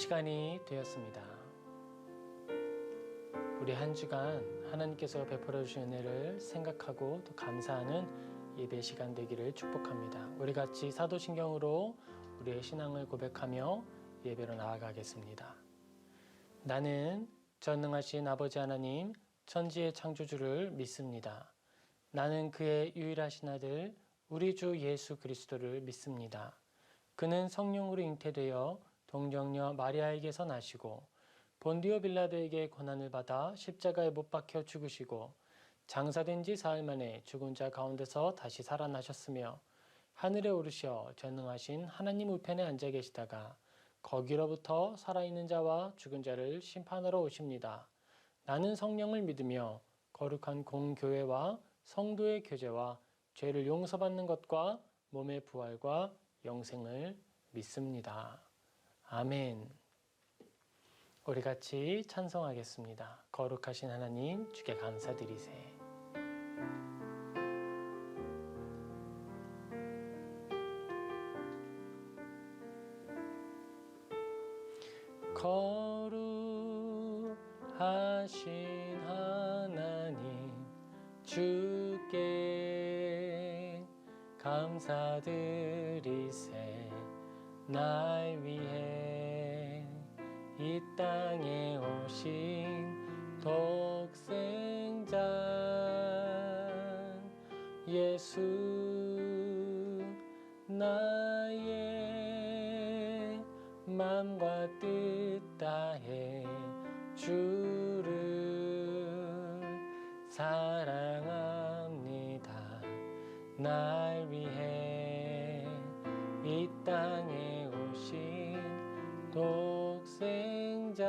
시간이 되었습니다. 우리 한 주간 하나님께서 베풀어 주신 은혜를 생각하고 또 감사하는 예배 시간 되기를 축복합니다. 우리 같이 사도신경으로 우리의 신앙을 고백하며 예배로 나아가겠습니다. 나는 전능하신 아버지 하나님 천지의 창조주를 믿습니다. 나는 그의 유일하신 아들 우리 주 예수 그리스도를 믿습니다. 그는 성령으로 잉태되어 동정녀 마리아에게서 나시고 본디오 빌라도에게 고난을 받아 십자가에 못 박혀 죽으시고 장사된 지 사흘 만에 죽은 자 가운데서 다시 살아나셨으며 하늘에 오르셔 전능하신 하나님 우편에 앉아 계시다가 거기로부터 살아있는 자와 죽은 자를 심판하러 오십니다. 나는 성령을 믿으며 거룩한 공교회와 성도의 교제와 죄를 용서받는 것과 몸의 부활과 영생을 믿습니다. 아멘. 우리 같이 찬송하겠습니다. 거룩하신 하나님 주께 감사드리세. 거룩하신 하나님 주께 감사드리세. 날 위해 이 땅에 오신 독생자 예수 나의 맘과 뜻 다해 주를 사랑합니다. 날 위해 이 땅에 오신 독생자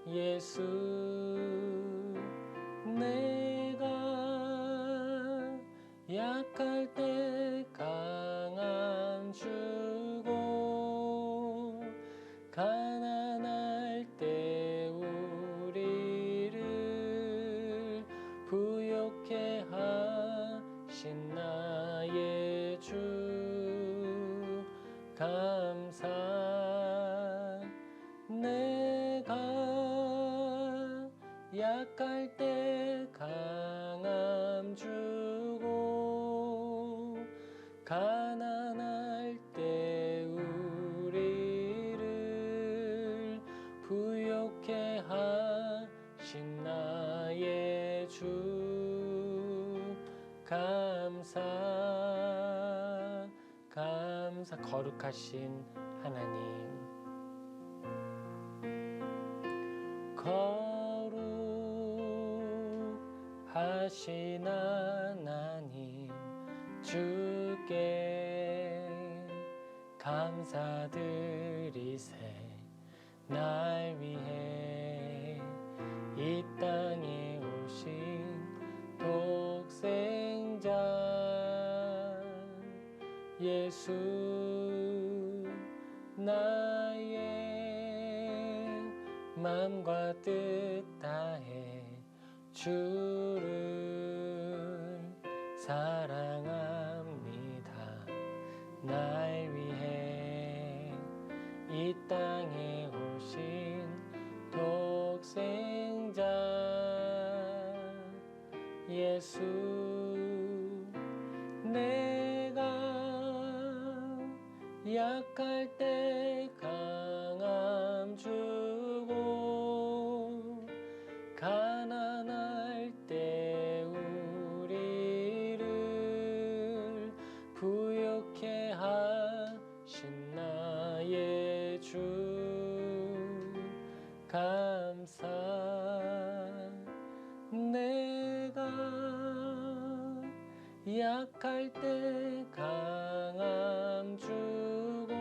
예수 내가 약할 때 강함 주고 가난할 때 우리를 부욕해 하신 나의 주 감사. 내가 약할 때 강함 주고 가난할 때 우리를 부욕해 하신 나의 주 감사. 거룩하신 하나님 거룩하신 하나님 주께 감사드리세. 날 위해 이 땅에 오신 독생자 예수 나의 맘과 뜻 다해 주를 사랑합니다. 날 위해 이 땅에 오신 독생자 예수 내가 약할 때 강함 주고 가난할 때 우리를 부욕해 하신 나의 주 감사. 내가 약할 때 강함 주고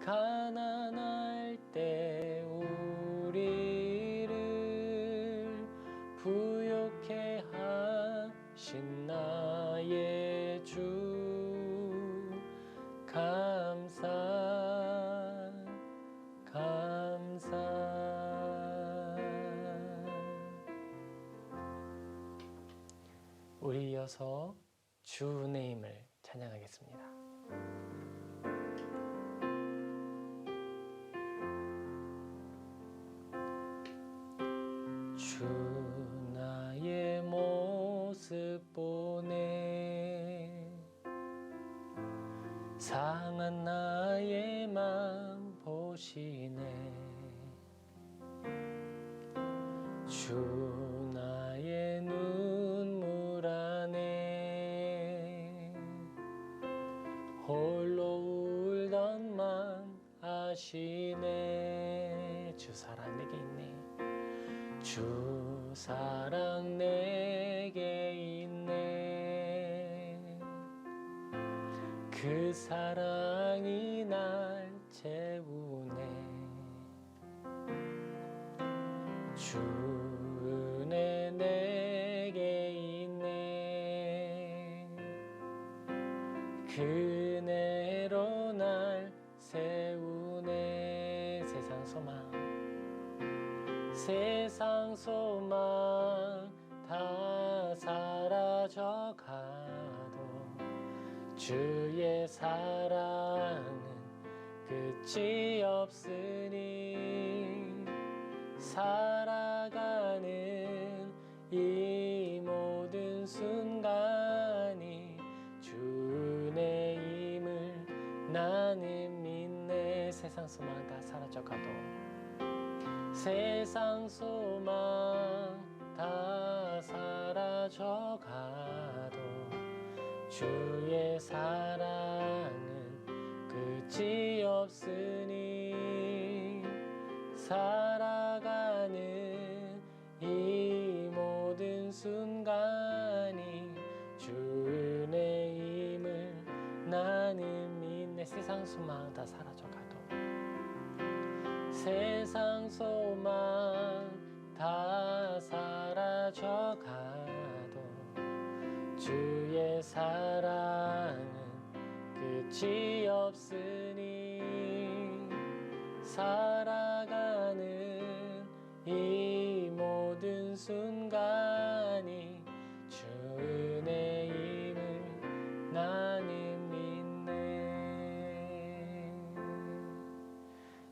가난할 때 우리를 부욕해 하신 나의 주 감사. 우리 이어서 주 은혜임을 찬양하겠습니다. 상한 나의 맘 보시네. 주 나의 눈물 안에 홀로 울던 맘 아시네. 주 사랑 내게 있네. 주 사랑 내게 있네. 그 사랑이 날 채우네. 주 은혜 내게 있네. 그 은혜로 날 세우네. 세상 소망, 세상 소망 다 사라져가도 주의 사랑은 끝이 없으니 살아가는 이 모든 순간이 주 은혜임을 나는 믿네. 세상 소망 다 사라져가도, 세상 소망 다 사라져가도 주의 사랑은 끝이 없으니 살아가는 이 모든 순간이 주 은혜임을 나는 믿네. 세상 소망 다 사라져가도, 세상 소망 다 사라져가도 주의 사랑은 끝이 없으니 살아가는 이 모든 순간이 주 은혜임을 나는 믿네.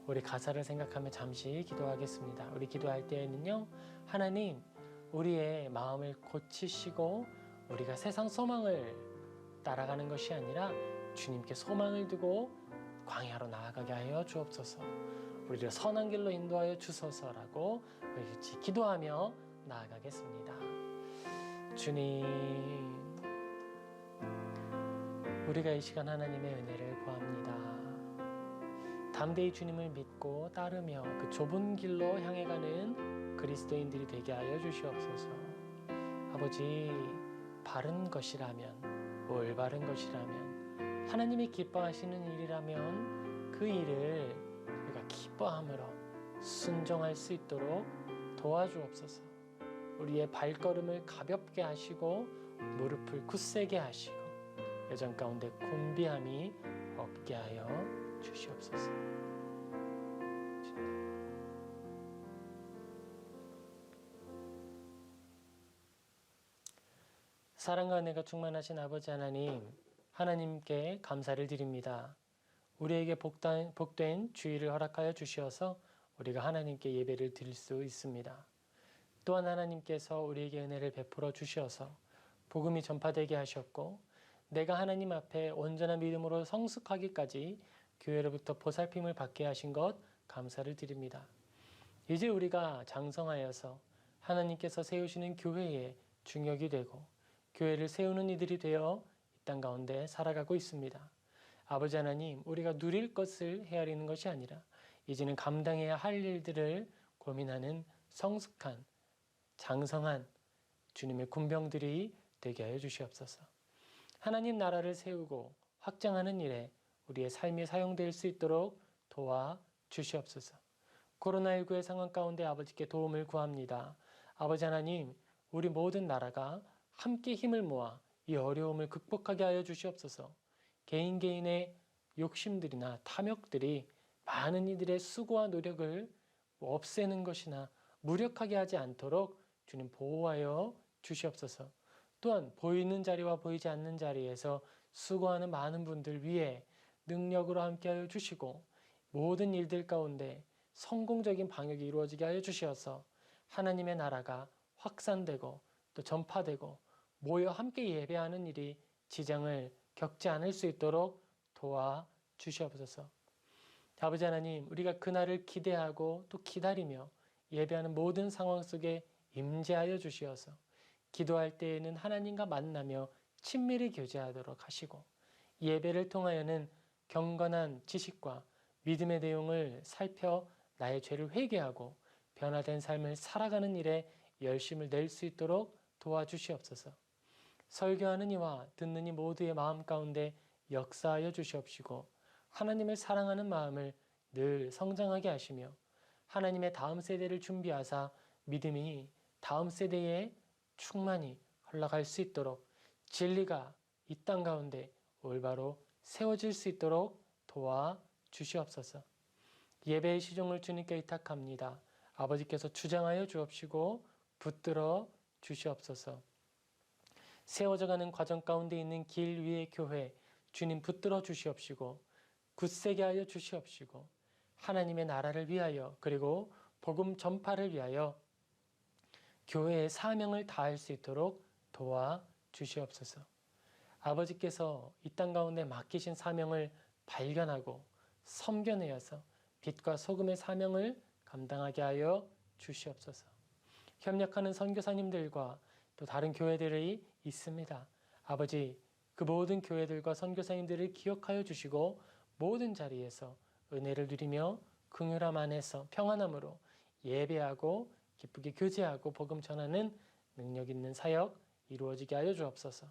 우리 가사를 생각하며 잠시 기도하겠습니다. 우리 기도할 때에는요, 하나님, 우리의 마음을 고치시고 우리가 세상 소망을 따라가는 것이 아니라 주님께 소망을 두고 광야로 나아가게 하여 주옵소서. 우리를 선한 길로 인도하여 주소서라고 우리 같이 기도하며 나아가겠습니다. 주님, 우리가 이 시간 하나님의 은혜를 구합니다. 담대히 주님을 믿고 따르며 그 좁은 길로 향해 가는 그리스도인들이 되게 하여 주시옵소서. 아버지, 바른 것이라면, 올바른 것이라면, 하나님이 기뻐하시는 일이라면 그 일을 우리가 기뻐함으로 순종할 수 있도록 도와주옵소서. 우리의 발걸음을 가볍게 하시고 무릎을 굳세게 하시고 여정 가운데 곤비함이 없게 하여 주시옵소서. 사랑과 은혜가 충만하신 아버지 하나님, 하나님께 감사를 드립니다. 우리에게 복된 주일을 허락하여 주시어서 우리가 하나님께 예배를 드릴 수 있습니다. 또한 하나님께서 우리에게 은혜를 베풀어 주시어서 복음이 전파되게 하셨고, 내가 하나님 앞에 온전한 믿음으로 성숙하기까지 교회로부터 보살핌을 받게 하신 것 감사를 드립니다. 이제 우리가 장성하여서 하나님께서 세우시는 교회의 중역이 되고 교회를 세우는 이들이 되어 이 땅 가운데 살아가고 있습니다. 아버지 하나님, 우리가 누릴 것을 헤아리는 것이 아니라 이제는 감당해야 할 일들을 고민하는 성숙한, 장성한 주님의 군병들이 되게 하여 주시옵소서. 하나님 나라를 세우고 확장하는 일에 우리의 삶이 사용될 수 있도록 도와주시옵소서. 코로나19의 상황 가운데 아버지께 도움을 구합니다. 아버지 하나님, 우리 모든 나라가 함께 힘을 모아 이 어려움을 극복하게 하여 주시옵소서. 개인의 욕심들이나 탐욕들이 많은 이들의 수고와 노력을 없애는 것이나 무력하게 하지 않도록 주님 보호하여 주시옵소서. 또한 보이는 자리와 보이지 않는 자리에서 수고하는 많은 분들 위해 능력으로 함께하여 주시고 모든 일들 가운데 성공적인 방역이 이루어지게 하여 주시어서 하나님의 나라가 확산되고 또 전파되고 모여 함께 예배하는 일이 지장을 겪지 않을 수 있도록 도와 주시옵소서. 아버지 하나님, 우리가 그날을 기대하고 또 기다리며 예배하는 모든 상황 속에 임재하여 주시어서 기도할 때에는 하나님과 만나며 친밀히 교제하도록 하시고 예배를 통하여는 경건한 지식과 믿음의 내용을 살펴 나의 죄를 회개하고 변화된 삶을 살아가는 일에 열심을 낼 수 있도록 도와주시옵소서. 설교하는 이와 듣는 이 모두의 마음 가운데 역사하여 주시옵시고 하나님을 사랑하는 마음을 늘 성장하게 하시며 하나님의 다음 세대를 준비하사 믿음이 다음 세대에 충만히 흘러갈 수 있도록 진리가 이 땅 가운데 올바로 세워질 수 있도록 도와주시옵소서. 예배의 시종을 주님께 의탁합니다. 아버지께서 주장하여 주옵시고 붙들어 주시옵소서. 세워져가는 과정 가운데 있는 길 위의 교회 주님 붙들어 주시옵시고 굳세게 하여 주시옵시고 하나님의 나라를 위하여 그리고 복음 전파를 위하여 교회의 사명을 다할 수 있도록 도와주시옵소서. 아버지께서 이 땅 가운데 맡기신 사명을 발견하고 섬겨내어서 빛과 소금의 사명을 감당하게 하여 주시옵소서. 협력하는 선교사님들과 또 다른 교회들이 있습니다. 아버지, 그 모든 교회들과 선교사님들을 기억하여 주시고 모든 자리에서 은혜를 누리며 긍휼함 안에서 평안함으로 예배하고 기쁘게 교제하고 복음 전하는 능력 있는 사역 이루어지게 하여 주옵소서.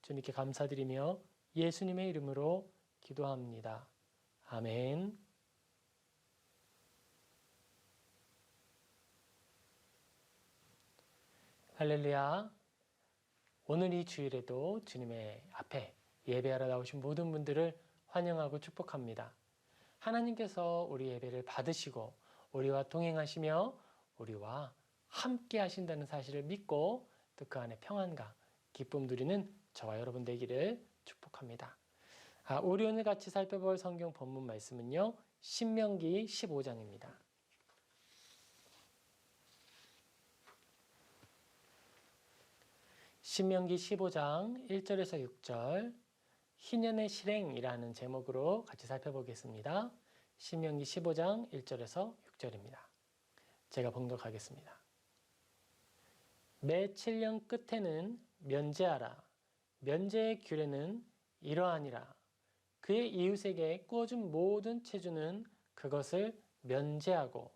주님께 감사드리며 예수님의 이름으로 기도합니다. 아멘. 할렐루야. 오늘 이 주일에도 주님의 앞에 예배하러 나오신 모든 분들을 환영하고 축복합니다. 하나님께서 우리 예배를 받으시고 우리와 동행하시며 우리와 함께 하신다는 사실을 믿고 또 그 안에 평안과 기쁨 누리는 저와 여러분 되기를 축복합니다. 우리 오늘 같이 살펴볼 성경 본문 말씀은요. 신명기 15장입니다. 신명기 15장 1절에서 6절 희년의 실행이라는 제목으로 같이 살펴보겠습니다. 신명기 15장 1절에서 6절입니다. 제가 봉독하겠습니다. 매 7년 끝에는 면제하라. 면제의 규례는 이러하니라. 그의 이웃에게 꾸어준 모든 체주는 그것을 면제하고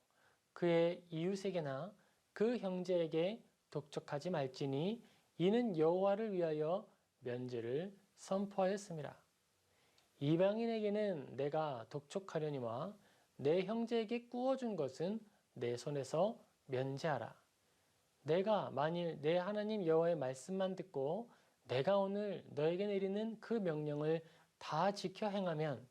그의 이웃에게나 그 형제에게 독촉하지 말지니 이는 여호와를 위하여 면제를 선포하였음이라. 이방인에게는 내가 독촉하려니와 내 형제에게 꾸어준 것은 내 손에서 면제하라. 내가 만일 내 하나님 여호와의 말씀만 듣고 내가 오늘 너에게 내리는 그 명령을 다 지켜 행하면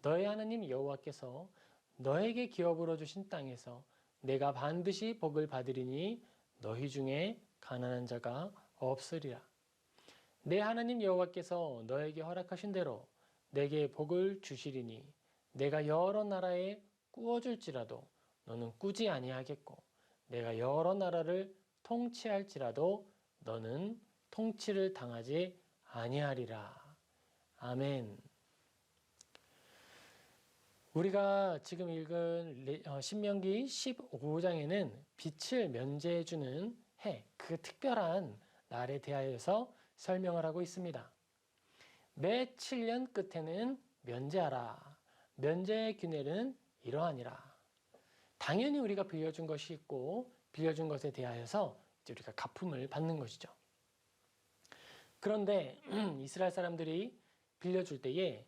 너의 하나님 여호와께서 너에게 기업으로 주신 땅에서 내가 반드시 복을 받으리니 너희 중에 가난한 자가 없으리라. 내 하나님 여호와께서 너에게 허락하신 대로 내게 복을 주시리니 내가 여러 나라에 꾸어줄지라도 너는 꾸지 아니하겠고 내가 여러 나라를 통치할지라도 너는 통치를 당하지 아니하리라. 아멘. 우리가 지금 읽은 신명기 15장에는 빛을 면제해주는 해, 그 특별한 날에 대하여서 설명을 하고 있습니다. 매 7년 끝에는 면제하라. 면제의 규례는 이러하니라. 당연히 우리가 빌려준 것이 있고 빌려준 것에 대하여서 이제 우리가 갚음을 받는 것이죠. 그런데 이스라엘 사람들이 빌려줄 때에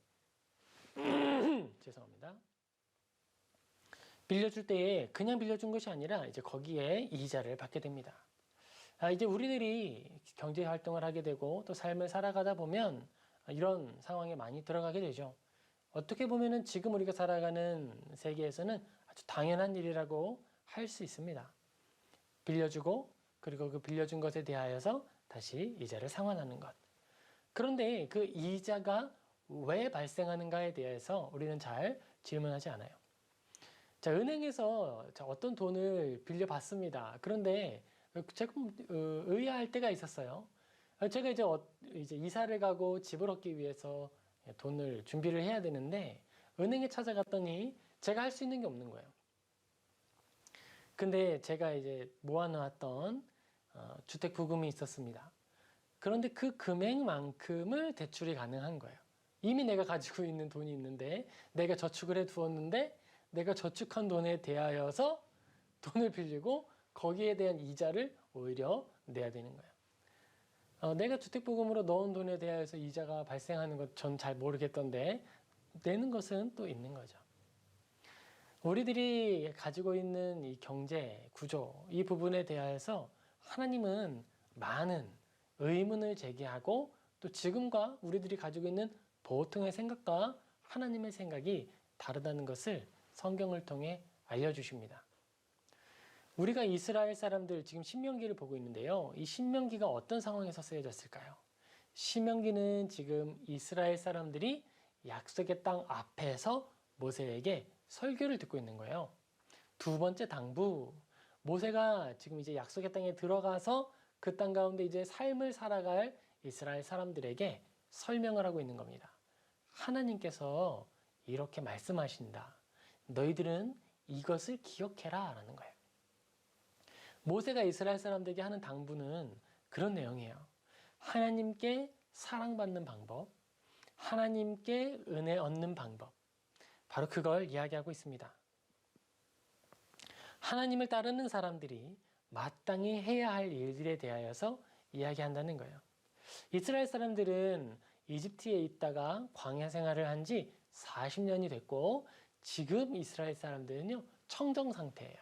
죄송합니다. 빌려줄 때에 그냥 빌려준 것이 아니라 이제 거기에 이자를 받게 됩니다. 이제 우리들이 경제 활동을 하게 되고 또 삶을 살아가다 보면 이런 상황에 많이 들어가게 되죠. 어떻게 보면은 지금 우리가 살아가는 세계에서는 아주 당연한 일이라고 할 수 있습니다. 빌려주고 그리고 그 빌려준 것에 대하여서 다시 이자를 상환하는 것. 그런데 그 이자가 왜 발생하는가에 대해서 우리는 잘 질문하지 않아요. 자, 은행에서 어떤 돈을 빌려받습니다. 그런데 조금 의아할 때가 있었어요. 제가 이제 이사를 가고 집을 얻기 위해서 돈을 준비를 해야 되는데 은행에 찾아갔더니 제가 할 수 있는 게 없는 거예요. 근데 제가 이제 모아놓았던 주택 부금이 있었습니다. 그런데 그 금액만큼을 대출이 가능한 거예요. 이미 내가 가지고 있는 돈이 있는데 내가 저축을 해 두었는데 내가 저축한 돈에 대하여서 돈을 빌리고 거기에 대한 이자를 오히려 내야 되는 거예요. 내가 주택부금으로 넣은 돈에 대하여서 이자가 발생하는 것 전 잘 모르겠던데 내는 것은 또 있는 거죠. 우리들이 가지고 있는 이 경제 구조 이 부분에 대하여서 하나님은 많은 의문을 제기하고 또 지금과 우리들이 가지고 있는 보통의 생각과 하나님의 생각이 다르다는 것을 성경을 통해 알려주십니다. 우리가 이스라엘 사람들 지금 신명기를 보고 있는데요. 이 신명기가 어떤 상황에서 쓰여졌을까요? 신명기는 지금 이스라엘 사람들이 약속의 땅 앞에서 모세에게 설교를 듣고 있는 거예요. 두 번째 당부, 모세가 지금 이제 약속의 땅에 들어가서 그 땅 가운데 이제 삶을 살아갈 이스라엘 사람들에게 설명을 하고 있는 겁니다. 하나님께서 이렇게 말씀하신다. 너희들은 이것을 기억해라 라는 거예요. 모세가 이스라엘 사람들에게 하는 당부는 그런 내용이에요. 하나님께 사랑받는 방법, 하나님께 은혜 얻는 방법, 바로 그걸 이야기하고 있습니다. 하나님을 따르는 사람들이 마땅히 해야 할 일들에 대하여서 이야기한다는 거예요. 이스라엘 사람들은 이집트에 있다가 광야 생활을 한 지 40년이 됐고 지금 이스라엘 사람들은요 청정 상태예요.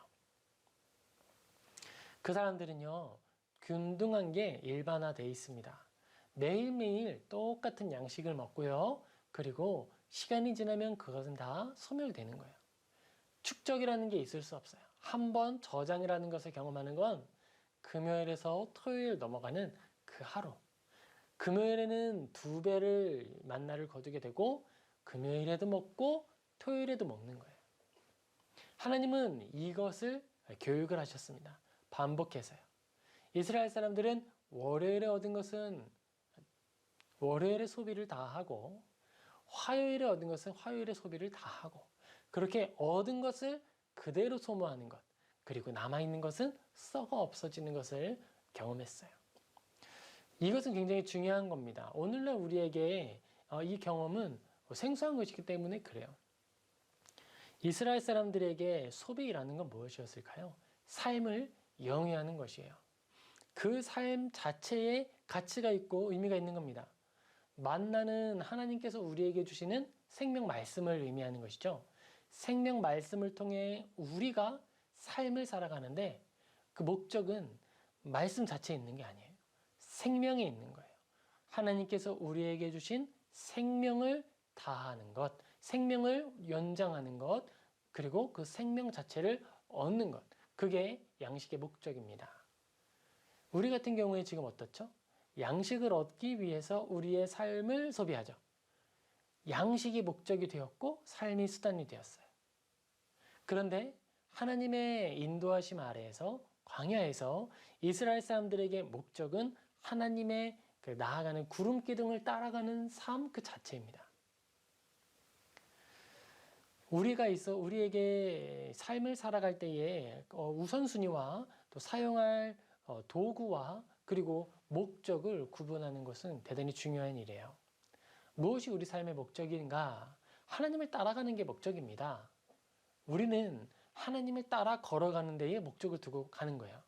그 사람들은요 균등한 게 일반화되어 있습니다. 매일매일 똑같은 양식을 먹고요. 그리고 시간이 지나면 그것은 다 소멸되는 거예요. 축적이라는 게 있을 수 없어요. 한번 저장이라는 것을 경험하는 건 금요일에서 토요일 넘어가는 그 하루. 금요일에는 2배를 만나를 거두게 되고 금요일에도 먹고 토요일에도 먹는 거예요. 하나님은 이것을 교육을 하셨습니다. 반복해서요. 이스라엘 사람들은 월요일에 얻은 것은 월요일에 소비를 다 하고 화요일에 얻은 것은 화요일에 소비를 다 하고 그렇게 얻은 것을 그대로 소모하는 것 그리고 남아있는 것은 썩어 없어지는 것을 경험했어요. 이것은 굉장히 중요한 겁니다. 오늘날 우리에게 이 경험은 생소한 것이기 때문에 그래요. 이스라엘 사람들에게 소비라는 건 무엇이었을까요? 삶을 영위하는 것이에요. 그 삶 자체에 가치가 있고 의미가 있는 겁니다. 만나는 하나님께서 우리에게 주시는 생명 말씀을 의미하는 것이죠. 생명 말씀을 통해 우리가 삶을 살아가는데 그 목적은 말씀 자체에 있는 게 아니에요. 생명에 있는 거예요. 하나님께서 우리에게 주신 생명을 다하는 것, 생명을 연장하는 것, 그리고 그 생명 자체를 얻는 것. 그게 양식의 목적입니다. 우리 같은 경우에 지금 어떻죠? 양식을 얻기 위해서 우리의 삶을 소비하죠. 양식이 목적이 되었고 삶이 수단이 되었어요. 그런데 하나님의 인도하심 아래에서 광야에서 이스라엘 사람들에게 목적은 하나님의 그 나아가는 구름 기둥을 따라가는 삶 그 자체입니다. 우리가 있어 우리에게 삶을 살아갈 때에 우선순위와 또 사용할 도구와 그리고 목적을 구분하는 것은 대단히 중요한 일이에요. 무엇이 우리 삶의 목적인가? 하나님을 따라가는 게 목적입니다. 우리는 하나님을 따라 걸어가는 데에 목적을 두고 가는 거예요.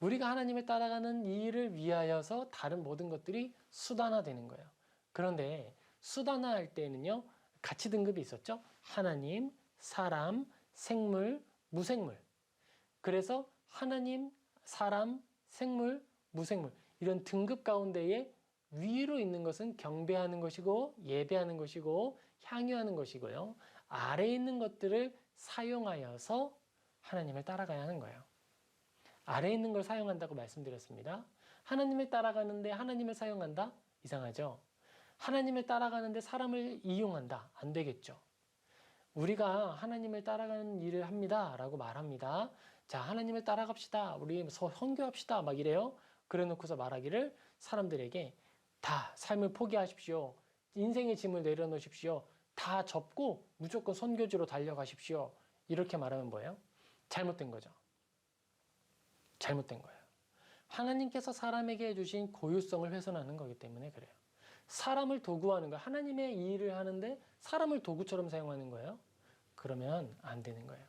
우리가 하나님을 따라가는 이 일을 위하여서 다른 모든 것들이 수단화되는 거예요. 그런데 수단화할 때는요, 가치 등급이 있었죠. 하나님, 사람, 생물, 무생물. 그래서 하나님, 사람, 생물, 무생물 이런 등급 가운데에 위로 있는 것은 경배하는 것이고 예배하는 것이고 향유하는 것이고요. 아래에 있는 것들을 사용하여서 하나님을 따라가야 하는 거예요. 아래에 있는 걸 사용한다고 말씀드렸습니다. 하나님을 따라가는데 하나님을 사용한다? 이상하죠? 하나님을 따라가는데 사람을 이용한다? 안 되겠죠? 우리가 하나님을 따라가는 일을 합니다 라고 말합니다. 자, 하나님을 따라갑시다. 우리 선교합시다. 막 이래요. 그래 놓고서 말하기를 사람들에게 다 삶을 포기하십시오. 인생의 짐을 내려놓으십시오. 다 접고 무조건 선교지로 달려가십시오. 이렇게 말하면 뭐예요? 잘못된 거죠. 잘못된 거예요. 하나님께서 사람에게 주신 고유성을 훼손하는 거기 때문에 그래요. 사람을 도구하는 거예요. 하나님의 이 일을 하는데 사람을 도구처럼 사용하는 거예요. 그러면 안 되는 거예요.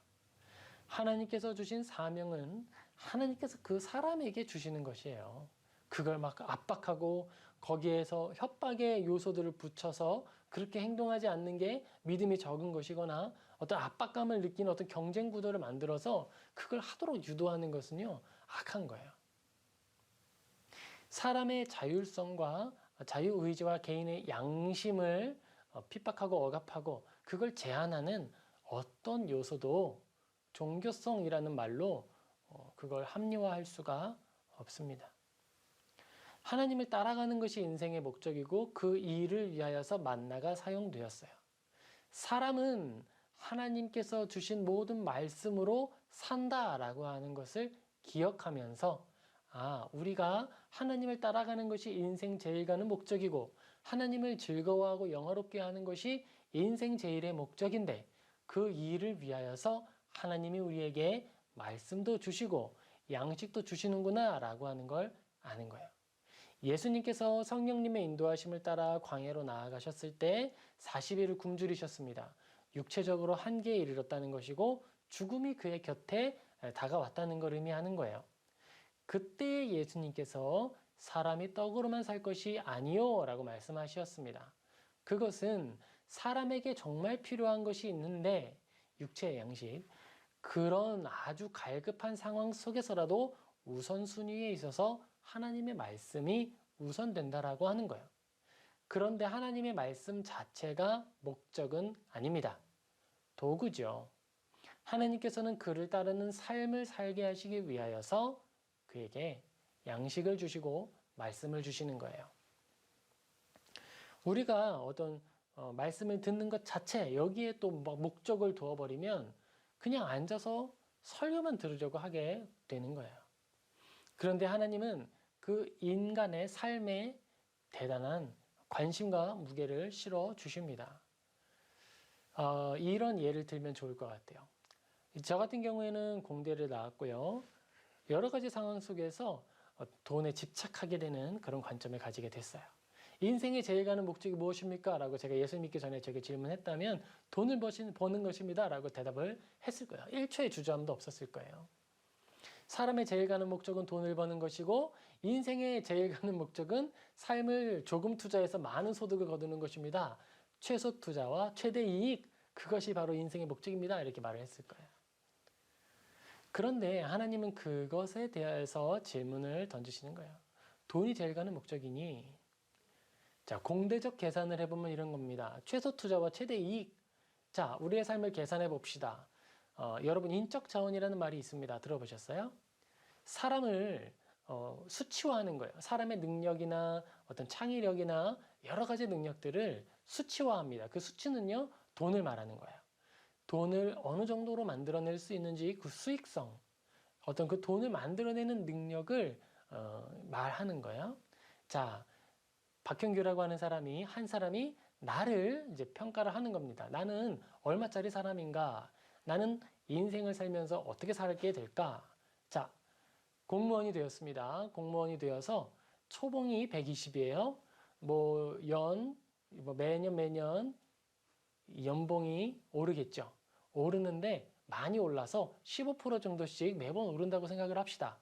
하나님께서 주신 사명은 하나님께서 그 사람에게 주시는 것이에요. 그걸 막 압박하고 거기에서 협박의 요소들을 붙여서 그렇게 행동하지 않는 게 믿음이 적은 것이거나 어떤 압박감을 느끼는 어떤 경쟁 구도를 만들어서 그걸 하도록 유도하는 것은요, 악한 거예요. 사람의 자율성과 자유의지와 개인의 양심을 핍박하고 억압하고 그걸 제한하는 어떤 요소도 종교성이라는 말로 그걸 합리화할 수가 없습니다. 하나님을 따라가는 것이 인생의 목적이고 그 일을 위하여서 만나가 사용되었어요. 사람은 하나님께서 주신 모든 말씀으로 산다라고 하는 것을 기억하면서 우리가 하나님을 따라가는 것이 인생 제일 가는 목적이고 하나님을 즐거워하고 영화롭게 하는 것이 인생 제일의 목적인데 그 일을 위하여서 하나님이 우리에게 말씀도 주시고 양식도 주시는구나 라고 하는 걸 아는 거예요. 예수님께서 성령님의 인도하심을 따라 광야로 나아가셨을 때 40일을 굶주리셨습니다. 육체적으로 한계에 이르렀다는 것이고 죽음이 그의 곁에 다가왔다는 걸 의미하는 거예요. 그때 예수님께서 사람이 떡으로만 살 것이 아니요 라고 말씀하셨습니다. 그것은 사람에게 정말 필요한 것이 있는데 육체의 양식, 그런 아주 갈급한 상황 속에서라도 우선순위에 있어서 하나님의 말씀이 우선된다라고 하는 거예요. 그런데 하나님의 말씀 자체가 목적은 아닙니다. 도구죠. 하나님께서는 그를 따르는 삶을 살게 하시기 위하여서 그에게 양식을 주시고 말씀을 주시는 거예요. 우리가 어떤 말씀을 듣는 것 자체 여기에 또 목적을 두어버리면 그냥 앉아서 설교만 들으려고 하게 되는 거예요. 그런데 하나님은 그 인간의 삶에 대단한 관심과 무게를 실어 주십니다. 이런 예를 들면 좋을 것 같아요. 저 같은 경우에는 공대를 나왔고요. 여러 가지 상황 속에서 돈에 집착하게 되는 그런 관점을 가지게 됐어요. 인생의 제일 가는 목적이 무엇입니까? 라고 제가 예수 믿기 전에 제게 질문했다면 돈을 버는 것입니다. 라고 대답을 했을 거예요. 1초의 주저함도 없었을 거예요. 사람의 제일 가는 목적은 돈을 버는 것이고 인생의 제일 가는 목적은 삶을 조금 투자해서 많은 소득을 거두는 것입니다. 최소 투자와 최대 이익, 그것이 바로 인생의 목적입니다. 이렇게 말을 했을 거예요. 그런데 하나님은 그것에 대해서 질문을 던지시는 거예요. 돈이 제일 가는 목적이니? 자, 공대적 계산을 해보면 이런 겁니다. 최소 투자와 최대 이익. 자, 우리의 삶을 계산해 봅시다. 여러분, 인적 자원이라는 말이 있습니다. 들어보셨어요? 사람을 수치화하는 거예요. 사람의 능력이나 어떤 창의력이나 여러 가지 능력들을 수치화합니다. 그 수치는요, 돈을 말하는 거예요. 돈을 어느 정도로 만들어낼 수 있는지 그 수익성, 어떤 그 돈을 만들어내는 능력을 말하는 거예요. 자, 박형규라고 하는 사람이 한 사람이 나를 이제 평가를 하는 겁니다. 나는 얼마짜리 사람인가? 나는 인생을 살면서 어떻게 살게 될까? 자, 공무원이 되었습니다. 공무원이 되어서 초봉이 120이에요. 매년 연봉이 오르겠죠. 오르는데 많이 올라서 15% 정도씩 매번 오른다고 생각을 합시다.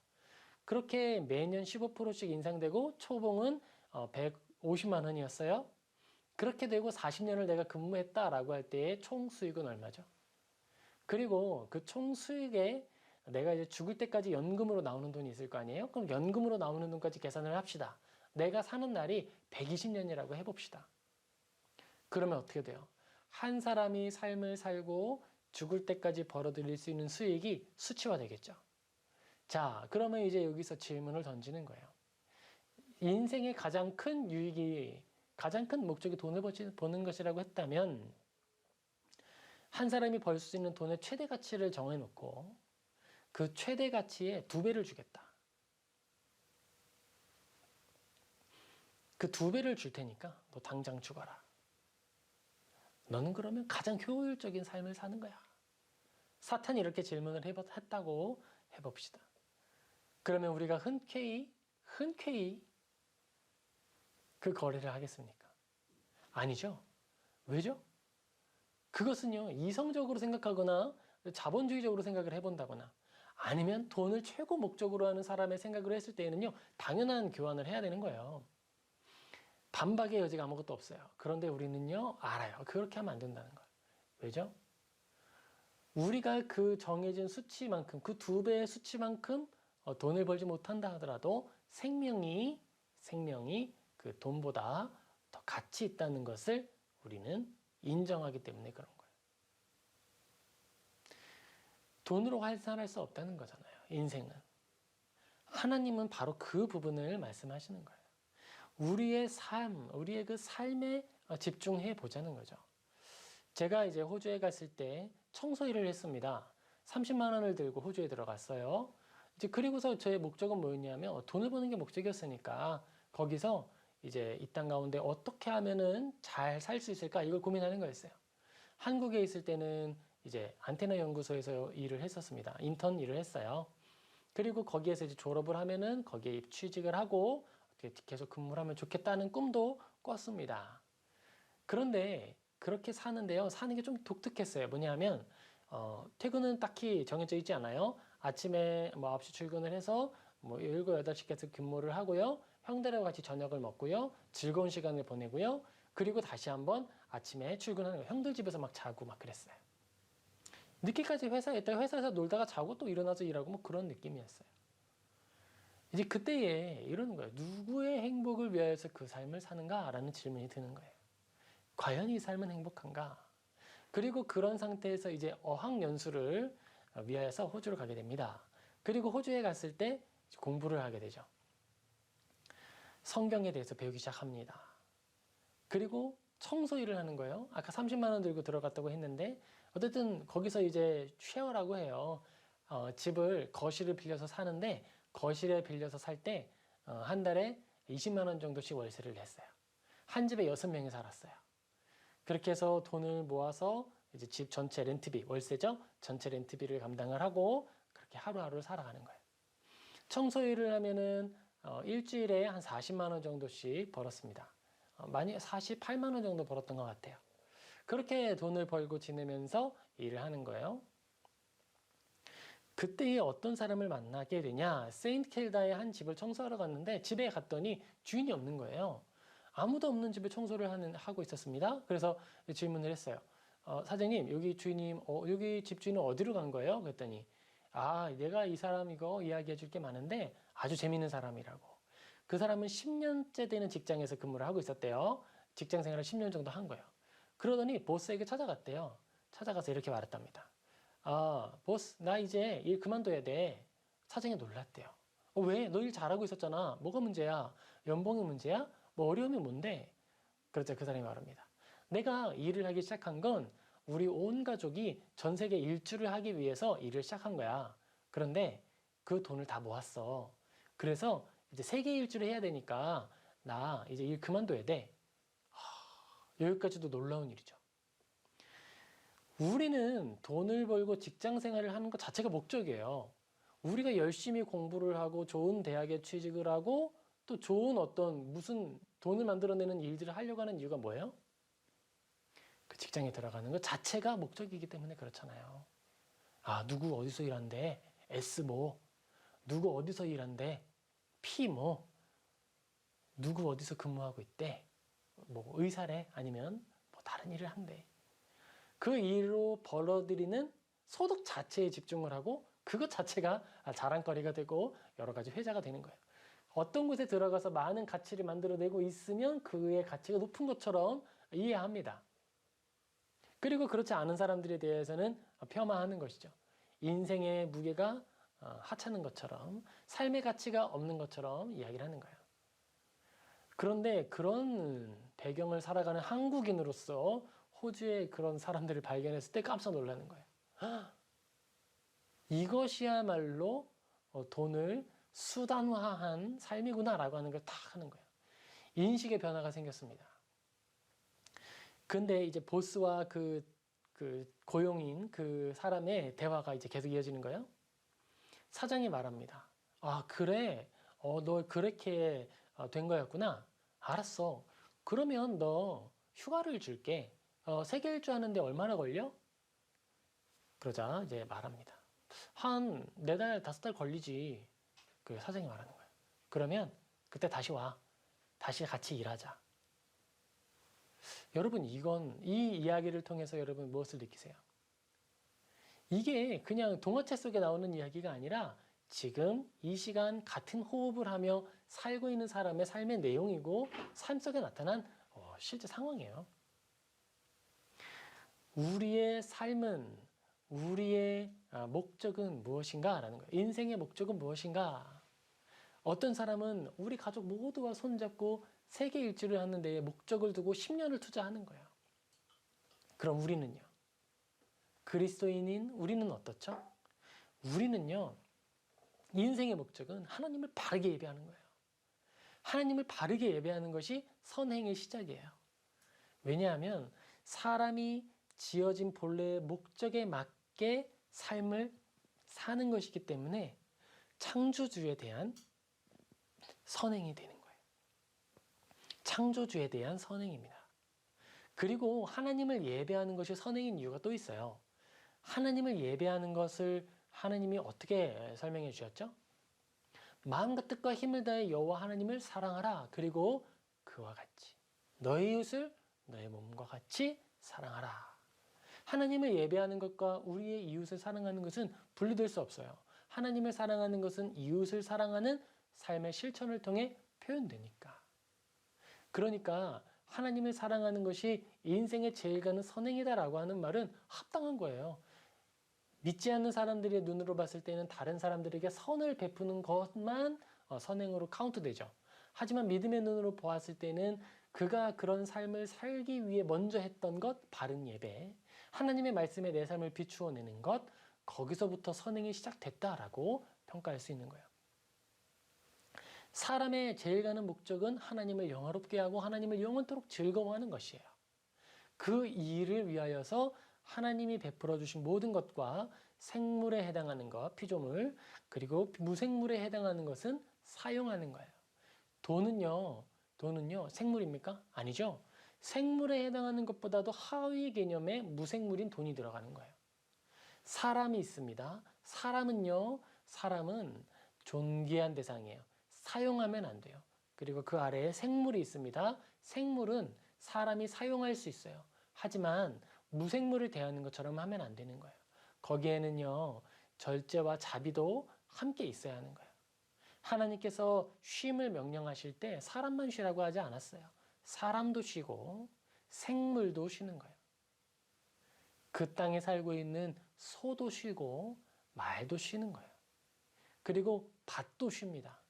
그렇게 매년 15%씩 인상되고 초봉은 150만 원이었어요. 그렇게 되고 40년을 내가 근무했다라고 할 때의 총 수익은 얼마죠? 그리고 그 총 수익에 내가 이제 죽을 때까지 연금으로 나오는 돈이 있을 거 아니에요? 그럼 연금으로 나오는 돈까지 계산을 합시다. 내가 사는 날이 120년이라고 해봅시다. 그러면 어떻게 돼요? 한 사람이 삶을 살고 죽을 때까지 벌어들일 수 있는 수익이 수치화되겠죠. 자, 그러면 이제 여기서 질문을 던지는 거예요. 인생의 가장 큰 유익이, 가장 큰 목적이 돈을 버는 것이라고 했다면 한 사람이 벌 수 있는 돈의 최대 가치를 정해놓고 그 최대 가치의 2배를 주겠다. 그 2배를 줄 테니까 너 당장 죽어라. 너는 그러면 가장 효율적인 삶을 사는 거야. 사탄이 이렇게 질문을 했다고 해봅시다. 그러면 우리가 흔쾌히 그 거래를 하겠습니까? 아니죠. 왜죠? 그것은요, 이성적으로 생각하거나 자본주의적으로 생각을 해본다거나 아니면 돈을 최고 목적으로 하는 사람의 생각으로 했을 때에는요, 당연한 교환을 해야 되는 거예요. 반박의 여지가 아무것도 없어요. 그런데 우리는요, 알아요. 그렇게 하면 안 된다는 걸. 왜죠? 우리가 그 정해진 수치만큼, 그 2배의 수치만큼 돈을 벌지 못한다 하더라도 생명이 그 돈보다 더 가치 있다는 것을 우리는 인정하기 때문에 그런 거예요. 돈으로 환산할 수 없다는 거잖아요. 인생은. 하나님은 바로 그 부분을 말씀하시는 거예요. 우리의 삶, 우리의 그 삶에 집중해 보자는 거죠. 제가 이제 호주에 갔을 때 청소 일을 했습니다. 30만 원을 들고 호주에 들어갔어요. 이제 그리고서 저의 목적은 뭐였냐면 돈을 버는 게 목적이었으니까 거기서 이제 이 땅 가운데 어떻게 하면은 잘 살 수 있을까 이걸 고민하는 거였어요. 한국에 있을 때는 이제 안테나 연구소에서 일을 했었습니다. 인턴 일을 했어요. 그리고 거기에서 이제 졸업을 하면은 거기에 취직을 하고 계속 근무를 하면 좋겠다는 꿈도 꿨습니다. 그런데 그렇게 사는데요. 사는 게 좀 독특했어요. 뭐냐면 퇴근은 딱히 정해져 있지 않아요. 아침에 뭐 9시 출근을 해서 뭐 7, 8시까지 근무를 하고요. 형들하고 같이 저녁을 먹고요. 즐거운 시간을 보내고요. 그리고 다시 한번 아침에 출근하는 거예요. 형들 집에서 막 자고 막 그랬어요. 늦게까지 회사에 있다가 회사에서 놀다가 자고 또 일어나서 일하고 뭐 그런 느낌이었어요. 이제 그때에 이러는 거예요. 누구의 행복을 위하여서 그 삶을 사는가? 라는 질문이 드는 거예요. 과연 이 삶은 행복한가? 그리고 그런 상태에서 이제 어학연수를 위하여서 호주를 가게 됩니다. 그리고 호주에 갔을 때 공부를 하게 되죠. 성경에 대해서 배우기 시작합니다. 그리고 청소 일을 하는 거예요. 아까 30만 원 들고 들어갔다고 했는데 어쨌든 거기서 이제 쉐어라고 해요. 집을 거실을 빌려서 사는데 거실에 빌려서 살 때 한 달에 20만 원 정도씩 월세를 냈어요. 한 집에 6명이 살았어요. 그렇게 해서 돈을 모아서 이제 집 전체 렌트비, 월세죠? 전체 렌트비를 감당을 하고 그렇게 하루하루를 살아가는 거예요. 청소 일을 하면은 일주일에 한 40만 원 정도씩 벌었습니다. 많이 48만 원 정도 벌었던 것 같아요. 그렇게 돈을 벌고 지내면서 일을 하는 거예요. 그때에 어떤 사람을 만나게 되냐? 세인트 켈다의 한 집을 청소하러 갔는데 집에 갔더니 주인이 없는 거예요. 아무도 없는 집에 청소를 하고 있었습니다. 그래서 질문을 했어요. 사장님, 여기 주인님, 여기 집 주인은 어디로 간 거예요? 그랬더니, 내가 이 사람 이거 이야기해 줄 게 많은데 아주 재밌는 사람이라고. 그 사람은 10년째 되는 직장에서 근무를 하고 있었대요. 직장 생활을 10년 정도 한 거예요. 그러더니 보스에게 찾아갔대요. 찾아가서 이렇게 말했답니다. 보스, 나 이제 일 그만둬야 돼. 사장이 놀랐대요. 왜? 너 일 잘하고 있었잖아. 뭐가 문제야? 연봉이 문제야? 뭐 어려움이 뭔데? 그렇죠. 그 사람이 말합니다. 내가 일을 하기 시작한 건 우리 온 가족이 전 세계 일주를 하기 위해서 일을 시작한 거야. 그런데 그 돈을 다 모았어. 그래서 이제 세계 일주를 해야 되니까 나 이제 일 그만둬야 돼. 여기까지도 놀라운 일이죠. 우리는 돈을 벌고 직장 생활을 하는 것 자체가 목적이에요. 우리가 열심히 공부를 하고 좋은 대학에 취직을 하고 또 좋은 어떤 무슨 돈을 만들어내는 일들을 하려고 하는 이유가 뭐예요? 그 직장에 들어가는 것 자체가 목적이기 때문에 그렇잖아요. 누구 어디서 일한대? S 뭐. 누구 어디서 일한대? P 뭐. 누구 어디서 근무하고 있대? 뭐 의사래? 아니면 뭐 다른 일을 한대. 그 일로 벌어들이는 소득 자체에 집중을 하고 그것 자체가 자랑거리가 되고 여러 가지 회자가 되는 거예요. 어떤 곳에 들어가서 많은 가치를 만들어내고 있으면 그의 가치가 높은 것처럼 이해합니다. 그리고 그렇지 않은 사람들에 대해서는 폄하하는 것이죠. 인생의 무게가 하찮은 것처럼 삶의 가치가 없는 것처럼 이야기를 하는 거예요. 그런데 그런 배경을 살아가는 한국인으로서 호주의 그런 사람들을 발견했을 때 깜짝 놀라는 거예요. 이것이야말로 돈을 수단화한 삶이구나라고 하는 걸 딱 하는 거예요. 인식의 변화가 생겼습니다. 근데 이제 보스와 그 고용인 그 사람의 대화가 이제 계속 이어지는 거예요. 사장이 말합니다. 아, 그래? 너 그렇게 된 거였구나. 알았어. 그러면 너 휴가를 줄게. 3개 일주 하는데 얼마나 걸려? 그러자 이제 말합니다. 한 4달, 5달 걸리지. 그 사장이 말하는 거예요. 그러면 그때 다시 와. 다시 같이 일하자. 여러분, 이 이야기를 통해서 여러분 무엇을 느끼세요? 이게 그냥 동화책 속에 나오는 이야기가 아니라 지금 이 시간 같은 호흡을 하며 살고 있는 사람의 삶의 내용이고 삶 속에 나타난 실제 상황이에요. 우리의 삶은 우리의 목적은 무엇인가? 라는 거예요. 인생의 목적은 무엇인가? 어떤 사람은 우리 가족 모두와 손잡고 세계 일주를 하는데 목적을 두고 10년을 투자하는 거예요. 그럼 우리는요? 그리스도인인 우리는 어떻죠? 우리는요, 인생의 목적은 하나님을 바르게 예배하는 거예요. 하나님을 바르게 예배하는 것이 선행의 시작이에요. 왜냐하면 사람이 지어진 본래의 목적에 맞게 삶을 사는 것이기 때문에 창조주에 대한 선행이 되는 거예요. 창조주에 대한 선행입니다. 그리고 하나님을 예배하는 것이 선행인 이유가 또 있어요. 하나님을 예배하는 것을 하나님이 어떻게 설명해 주셨죠? 마음과 뜻과 힘을 다해 여호와 하나님을 사랑하라. 그리고 그와 같이 너의 이웃을 너의 몸과 같이 사랑하라. 하나님을 예배하는 것과 우리의 이웃을 사랑하는 것은 분리될 수 없어요. 하나님을 사랑하는 것은 이웃을 사랑하는 삶의 실천을 통해 표현되니까. 그러니까 하나님을 사랑하는 것이 인생의 제일 가는 선행이다라고 하는 말은 합당한 거예요. 믿지 않는 사람들의 눈으로 봤을 때는 다른 사람들에게 선을 베푸는 것만 선행으로 카운트되죠. 하지만 믿음의 눈으로 보았을 때는 그가 그런 삶을 살기 위해 먼저 했던 것, 바른 예배, 하나님의 말씀에 내 삶을 비추어 내는 것, 거기서부터 선행이 시작됐다라고 평가할 수 있는 거예요. 사람의 제일 가는 목적은 하나님을 영화롭게 하고 하나님을 영원토록 즐거워하는 것이에요. 그 일을 위하여서 하나님이 베풀어 주신 모든 것과 생물에 해당하는 것, 피조물, 그리고 무생물에 해당하는 것은 사용하는 거예요. 돈은요, 생물입니까? 아니죠. 생물에 해당하는 것보다도 하위 개념의 무생물인 돈이 들어가는 거예요. 사람이 있습니다. 사람은 존귀한 대상이에요. 사용하면 안 돼요. 그리고 그 아래에 생물이 있습니다. 생물은 사람이 사용할 수 있어요. 하지만 무생물을 대하는 것처럼 하면 안 되는 거예요. 거기에는요, 절제와 자비도 함께 있어야 하는 거예요. 하나님께서 쉼을 명령하실 때 사람만 쉬라고 하지 않았어요. 사람도 쉬고 생물도 쉬는 거예요. 그 땅에 살고 있는 소도 쉬고 말도 쉬는 거예요. 그리고 밭도 쉽니다.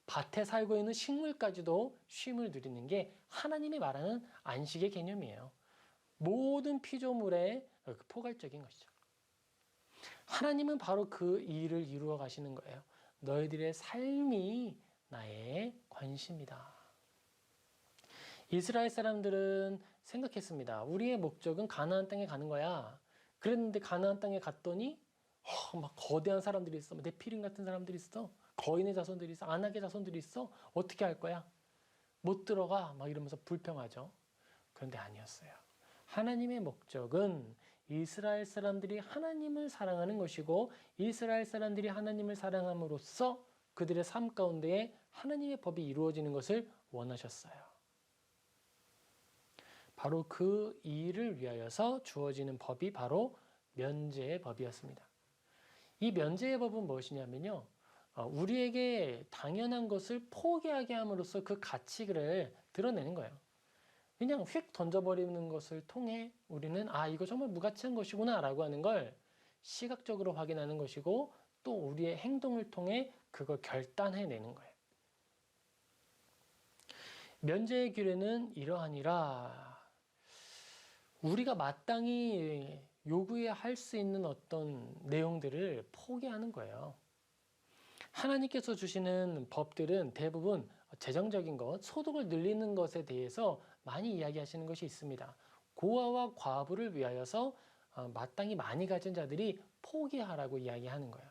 밭에 살고 있는 식물까지도 쉼을 누리는 게 하나님이 말하는 안식의 개념이에요. 모든 피조물의 포괄적인 것이죠. 하나님은 바로 그 일을 이루어 가시는 거예요. 너희들의 삶이 나의 관심이다. 이스라엘 사람들은 생각했습니다. 우리의 목적은 가나안 땅에 가는 거야. 그랬는데 가나안 땅에 갔더니 막 거대한 사람들이 있어. 네피림 같은 사람들이 있어. 거인의 자손들이 있어. 아낙의 자손들이 있어. 어떻게 할 거야? 못 들어가. 막 이러면서 불평하죠. 그런데 아니었어요. 하나님의 목적은 이스라엘 사람들이 하나님을 사랑하는 것이고 이스라엘 사람들이 하나님을 사랑함으로써 그들의 삶 가운데에 하나님의 법이 이루어지는 것을 원하셨어요. 바로 그 일을 위하여서 주어지는 법이 바로 면제의 법이었습니다. 이 면제의 법은 무엇이냐면요. 우리에게 당연한 것을 포기하게 함으로써 그 가치를 드러내는 거예요. 그냥 휙 던져버리는 것을 통해 우리는 이거 정말 무가치한 것이구나 라고 하는 걸 시각적으로 확인하는 것이고 또 우리의 행동을 통해 그걸 결단해내는 거예요. 면제의 규례는 이러하니라. 우리가 마땅히 요구해야 할 수 있는 어떤 내용들을 포기하는 거예요. 하나님께서 주시는 법들은 대부분 재정적인 것, 소득을 늘리는 것에 대해서 많이 이야기하시는 것이 있습니다. 고아와 과부를 위하여서 마땅히 많이 가진 자들이 포기하라고 이야기하는 거예요.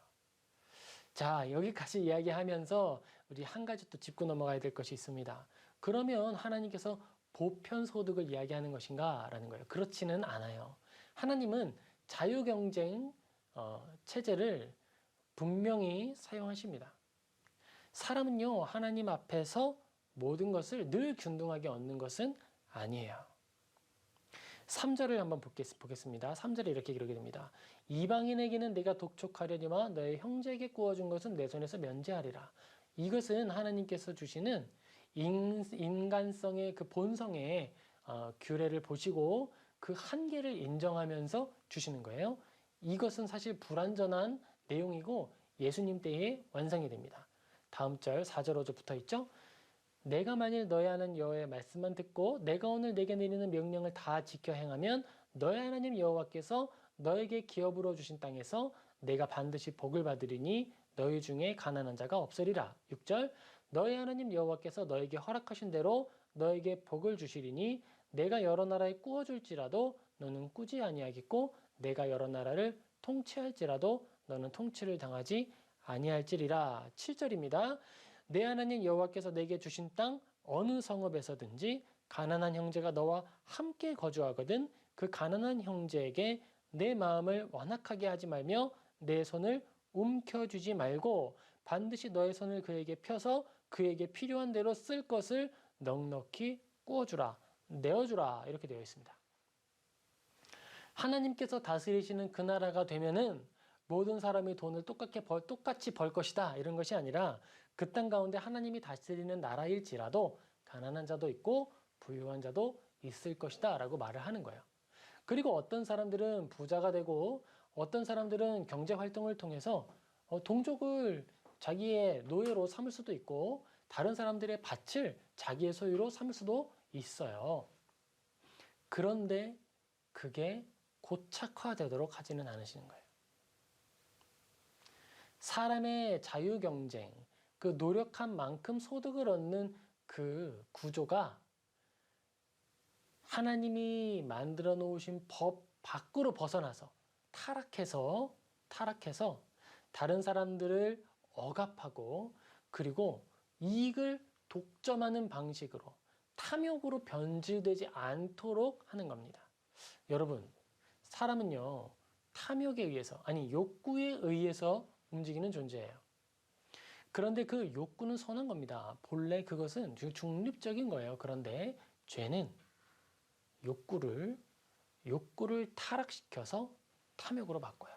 자, 여기까지 이야기하면서 우리 한 가지 또 짚고 넘어가야 될 것이 있습니다. 그러면 하나님께서 보편소득을 이야기하는 것인가? 라는 거예요. 그렇지는 않아요. 하나님은 자유경쟁 체제를 분명히 사용하십니다. 사람은요, 하나님 앞에서 모든 것을 늘 균등하게 얻는 것은 아니에요. 3절을 한번 보겠습니다. 3절에 이렇게 기록이 됩니다. 이방인에게는 내가 독촉하려니와 너의 형제에게 구워준 것은 내 손에서 면제하리라. 이것은 하나님께서 주시는 인간성의 그 본성의 규례를 보시고 그 한계를 인정하면서 주시는 거예요. 이것은 사실 불완전한 내용이고 예수님 때에 완성이 됩니다. 다음 절 4절 5절 붙어 있죠. 내가 만일 너희 하나님 여호와의 말씀만 듣고 내가 오늘 내게 내리는 명령을 다 지켜 행하면 너희 하나님 여호와께서 너에게 기업으로 주신 땅에서 내가 반드시 복을 받으리니 너희 중에 가난한 자가 없으리라. 6절 너희 하나님 여호와께서 너에게 허락하신 대로 너에게 복을 주시리니 내가 여러 나라에 꾸어줄지라도 너는 꾸지 아니하겠고 내가 여러 나라를 통치할지라도 너는 통치를 당하지 아니할지리라. 7절입니다. 내 하나님 여호와께서 내게 주신 땅 어느 성읍에서든지 가난한 형제가 너와 함께 거주하거든 그 가난한 형제에게 내 마음을 완악하게 하지 말며 내 손을 움켜쥐지 말고 반드시 너의 손을 그에게 펴서 그에게 필요한 대로 쓸 것을 넉넉히 꾸어주라, 내어주라 이렇게 되어 있습니다. 하나님께서 다스리시는 그 나라가 되면은 모든 사람이 돈을 똑같이 벌 것이다 이런 것이 아니라 그 땅 가운데 하나님이 다스리는 나라일지라도 가난한 자도 있고 부유한 자도 있을 것이다 라고 말을 하는 거예요. 그리고 어떤 사람들은 부자가 되고 어떤 사람들은 경제활동을 통해서 동족을 자기의 노예로 삼을 수도 있고 다른 사람들의 밭을 자기의 소유로 삼을 수도 있어요. 그런데 그게 고착화되도록 하지는 않으시는 거예요. 사람의 자유경쟁, 그 노력한 만큼 소득을 얻는 그 구조가 하나님이 만들어 놓으신 법 밖으로 벗어나서 타락해서 다른 사람들을 억압하고 그리고 이익을 독점하는 방식으로 탐욕으로 변질되지 않도록 하는 겁니다. 여러분, 사람은요, 탐욕에 의해서, 아니, 욕구에 의해서 움직이는 존재예요. 그런데 그 욕구는 선한 겁니다. 본래 그것은 중립적인 거예요. 그런데 죄는 욕구를 타락시켜서 탐욕으로 바꿔요.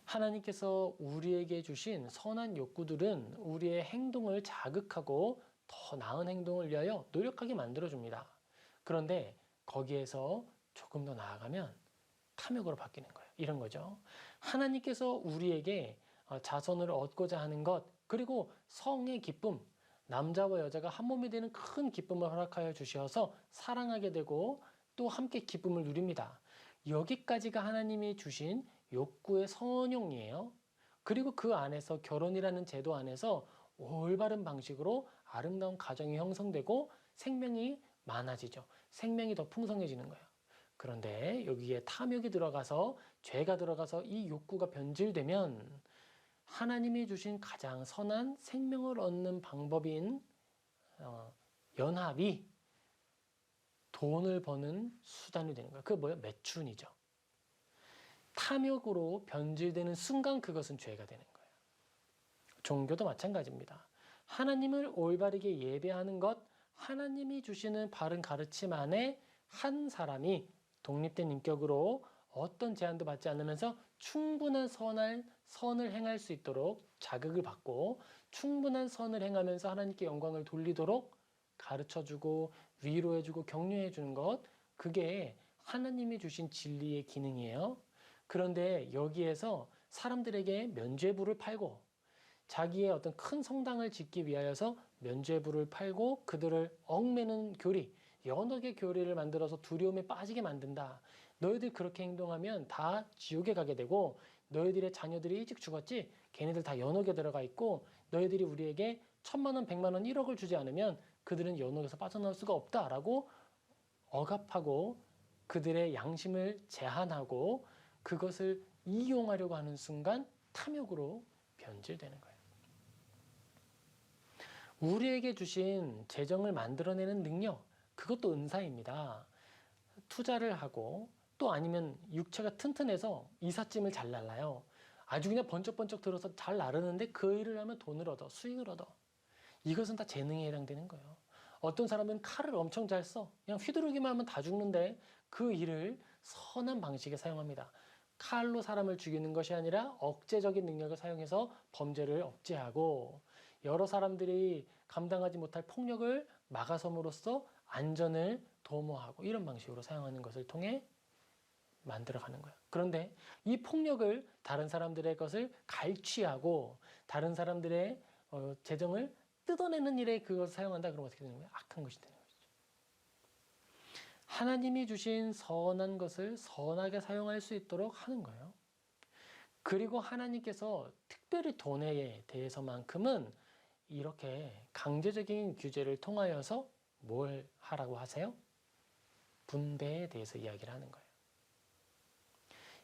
하나님께서 우리에게 주신 선한 욕구들은 우리의 행동을 자극하고 더 나은 행동을 위하여 노력하게 만들어줍니다. 그런데 거기에서 조금 더 나아가면 탐욕으로 바뀌는 거예요. 이런 거죠. 하나님께서 우리에게 자손을 얻고자 하는 것, 그리고 성의 기쁨, 남자와 여자가 한 몸이 되는 큰 기쁨을 허락하여 주셔서 사랑하게 되고 또 함께 기쁨을 누립니다. 여기까지가 하나님이 주신 욕구의 선용이에요. 그리고 그 안에서 결혼이라는 제도 안에서 올바른 방식으로 아름다운 가정이 형성되고 생명이 많아지죠. 생명이 더 풍성해지는 거예요. 그런데 여기에 탐욕이 들어가서 죄가 들어가서 이 욕구가 변질되면 하나님이 주신 가장 선한 생명을 얻는 방법인 연합이 돈을 버는 수단이 되는 거예요. 그게 뭐예요? 매춘이죠. 탐욕으로 변질되는 순간 그것은 죄가 되는 거예요. 종교도 마찬가지입니다. 하나님을 올바르게 예배하는 것, 하나님이 주시는 바른 가르침 안에 한 사람이 독립된 인격으로 어떤 제한도 받지 않으면서 충분한 선을 행할 수 있도록 자극을 받고 충분한 선을 행하면서 하나님께 영광을 돌리도록 가르쳐주고 위로해주고 격려해주는 것, 그게 하나님이 주신 진리의 기능이에요. 그런데 여기에서 사람들에게 면죄부를 팔고 자기의 어떤 큰 성당을 짓기 위하여서 면죄부를 팔고 그들을 얽매는 교리, 연옥의 교리를 만들어서 두려움에 빠지게 만든다. 너희들 그렇게 행동하면 다 지옥에 가게 되고 너희들의 자녀들이 일찍 죽었지 걔네들 다 연옥에 들어가 있고 너희들이 우리에게 1,000만 원, 100만 원, 1억을 주지 않으면 그들은 연옥에서 빠져나올 수가 없다라고 억압하고 그들의 양심을 제한하고 그것을 이용하려고 하는 순간 탐욕으로 변질되는 거예요. 우리에게 주신 재정을 만들어내는 능력, 그것도 은사입니다. 투자를 하고 또 아니면 육체가 튼튼해서 이삿짐을 잘 날라요. 아주 그냥 번쩍번쩍 들어서 잘 나르는데 그 일을 하면 돈을 얻어, 수익을 얻어. 이것은 다 재능에 해당되는 거예요. 어떤 사람은 칼을 엄청 잘 써. 그냥 휘두르기만 하면 다 죽는데 그 일을 선한 방식에 사용합니다. 칼로 사람을 죽이는 것이 아니라 억제적인 능력을 사용해서 범죄를 억제하고 여러 사람들이 감당하지 못할 폭력을 막아섬으로써 안전을 도모하고 이런 방식으로 사용하는 것을 통해 만들어가는 거예요. 그런데 이 폭력을 다른 사람들의 것을 갈취하고 다른 사람들의 재정을 뜯어내는 일에 그것을 사용한다. 그러면 어떻게 되는 거예요? 악한 것이 되는 것이죠. 하나님이 주신 선한 것을 선하게 사용할 수 있도록 하는 거예요. 그리고 하나님께서 특별히 돈에 대해서만큼은 이렇게 강제적인 규제를 통하여서 뭘 하라고 하세요? 분배에 대해서 이야기를 하는 거예요.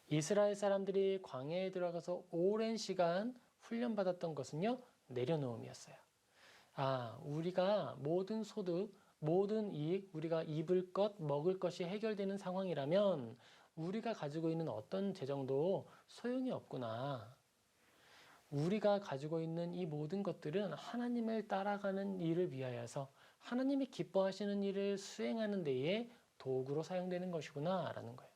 이스라엘 사람들이 광야에 들어가서 오랜 시간 훈련받았던 것은요, 내려놓음이었어요. 우리가 모든 소득, 모든 이익, 우리가 입을 것, 먹을 것이 해결되는 상황이라면 우리가 가지고 있는 어떤 재정도 소용이 없구나. 우리가 가지고 있는 이 모든 것들은 하나님을 따라가는 일을 위하여서 하나님이 기뻐하시는 일을 수행하는 데에 도구로 사용되는 것이구나 라는 거예요.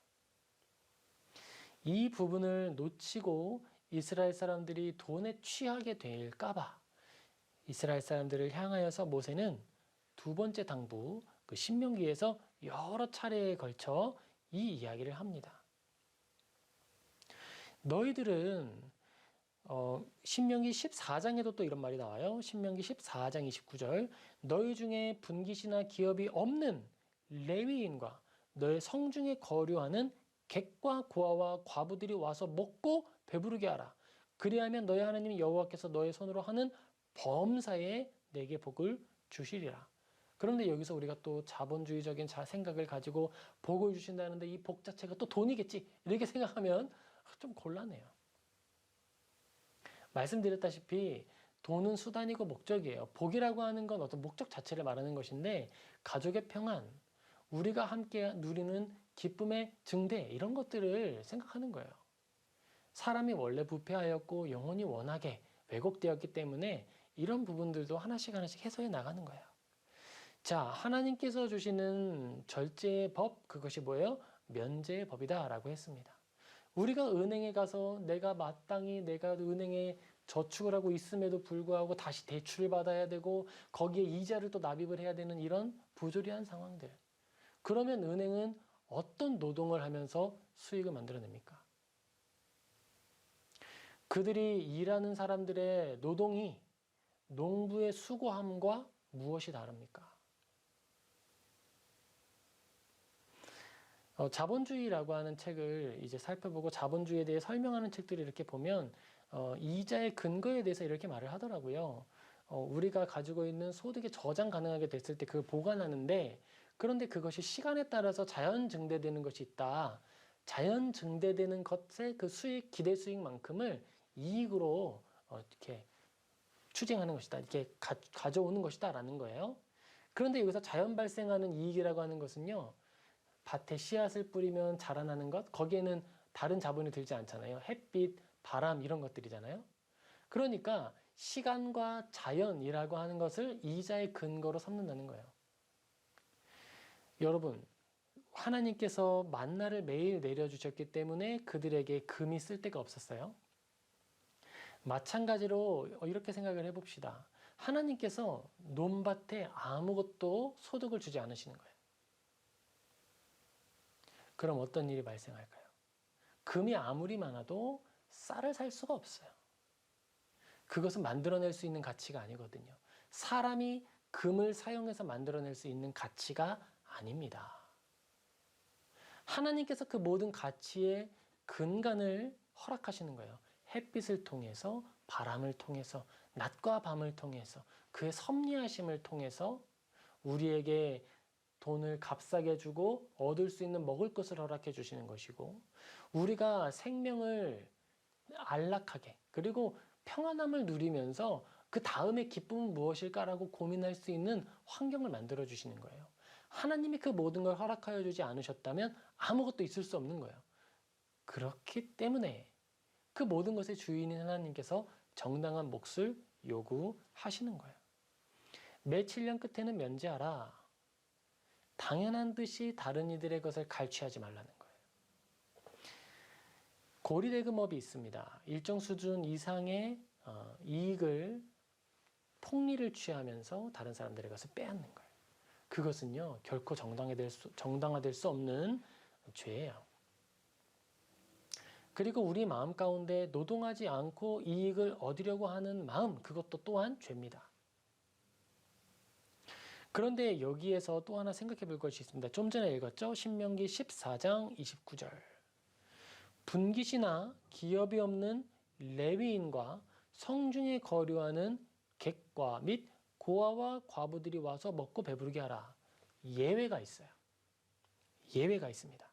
이 부분을 놓치고 이스라엘 사람들이 돈에 취하게 될까봐 이스라엘 사람들을 향하여서 모세는 두 번째 당부, 그 신명기에서 여러 차례에 걸쳐 이 이야기를 합니다. 너희들은 신명기 14장에도 또 이런 말이 나와요. 신명기 14장 29절 너희 중에 분깃이나 기업이 없는 레위인과 너의 성중에 거류하는 객과 고아와 과부들이 와서 먹고 배부르게 하라. 그리하면 너희 하나님 여호와께서 너의 손으로 하는 범사에 내게 복을 주시리라. 그런데 여기서 우리가 또 자본주의적인 생각을 가지고 복을 주신다는데 이 복 자체가 또 돈이겠지 이렇게 생각하면 좀 곤란해요. 말씀드렸다시피 돈은 수단이고 목적이에요. 복이라고 하는 건 어떤 목적 자체를 말하는 것인데 가족의 평안, 우리가 함께 누리는 기쁨의 증대 이런 것들을 생각하는 거예요. 사람이 원래 부패하였고 영혼이 워낙에 왜곡되었기 때문에 이런 부분들도 하나씩 해소해 나가는 거예요. 자, 하나님께서 주시는 절제의 법, 그것이 뭐예요? 면제의 법이다 라고 했습니다. 우리가 은행에 가서 내가 마땅히 내가 은행에 저축을 하고 있음에도 불구하고 다시 대출을 받아야 되고 거기에 이자를 또 납입을 해야 되는 이런 부조리한 상황들. 그러면 은행은 어떤 노동을 하면서 수익을 만들어냅니까? 그들이 일하는 사람들의 노동이 농부의 수고함과 무엇이 다릅니까? 자본주의라고 하는 책을 이제 살펴보고 자본주의에 대해 설명하는 책들을 이렇게 보면 이자의 근거에 대해서 이렇게 말을 하더라고요. 우리가 가지고 있는 소득이 저장 가능하게 됐을 때 그걸 보관하는데 그런데 그것이 시간에 따라서 자연 증대되는 것이 있다. 자연 증대되는 것의 그 수익, 기대 수익만큼을 이익으로 이렇게 추징하는 것이다. 이렇게 가져오는 것이다라는 거예요. 그런데 여기서 자연 발생하는 이익이라고 하는 것은요. 밭에 씨앗을 뿌리면 자라나는 것, 거기에는 다른 자본이 들지 않잖아요. 햇빛, 바람 이런 것들이잖아요. 그러니까 시간과 자연이라고 하는 것을 이자의 근거로 삼는다는 거예요. 여러분, 하나님께서 만나를 매일 내려주셨기 때문에 그들에게 금이 쓸 데가 없었어요. 마찬가지로 이렇게 생각을 해봅시다. 하나님께서 논밭에 아무것도 소득을 주지 않으시는 거예요. 그럼 어떤 일이 발생할까요? 금이 아무리 많아도 쌀을 살 수가 없어요. 그것은 만들어낼 수 있는 가치가 아니거든요. 사람이 금을 사용해서 만들어낼 수 있는 가치가 아닙니다. 하나님께서 그 모든 가치의 근간을 허락하시는 거예요. 햇빛을 통해서, 바람을 통해서, 낮과 밤을 통해서, 그의 섭리하심을 통해서 우리에게 돈을 값싸게 주고 얻을 수 있는 먹을 것을 허락해 주시는 것이고, 우리가 생명을 안락하게 그리고 평안함을 누리면서 그 다음에 기쁨은 무엇일까라고 고민할 수 있는 환경을 만들어 주시는 거예요. 하나님이 그 모든 걸 허락하여 주지 않으셨다면 아무것도 있을 수 없는 거예요. 그렇기 때문에 그 모든 것의 주인인 하나님께서 정당한 몫을 요구하시는 거예요. 매 7년 끝에는 면제하라. 당연한 듯이 다른 이들의 것을 갈취하지 말라는 거예요. 고리대금업이 있습니다. 일정 수준 이상의 이익을 폭리를 취하면서 다른 사람들의 것을 빼앗는 거예요. 그것은요 결코 정당화될 수 없는 죄예요. 그리고 우리 마음 가운데 노동하지 않고 이익을 얻으려고 하는 마음, 그것도 또한 죄입니다. 그런데 여기에서 또 하나 생각해 볼 것이 있습니다. 좀 전에 읽었죠? 신명기 14장 29절. 분깃이나 기업이 없는 레위인과 성중에 거류하는 객과 및 고아와 과부들이 와서 먹고 배부르게 하라. 예외가 있어요. 예외가 있습니다.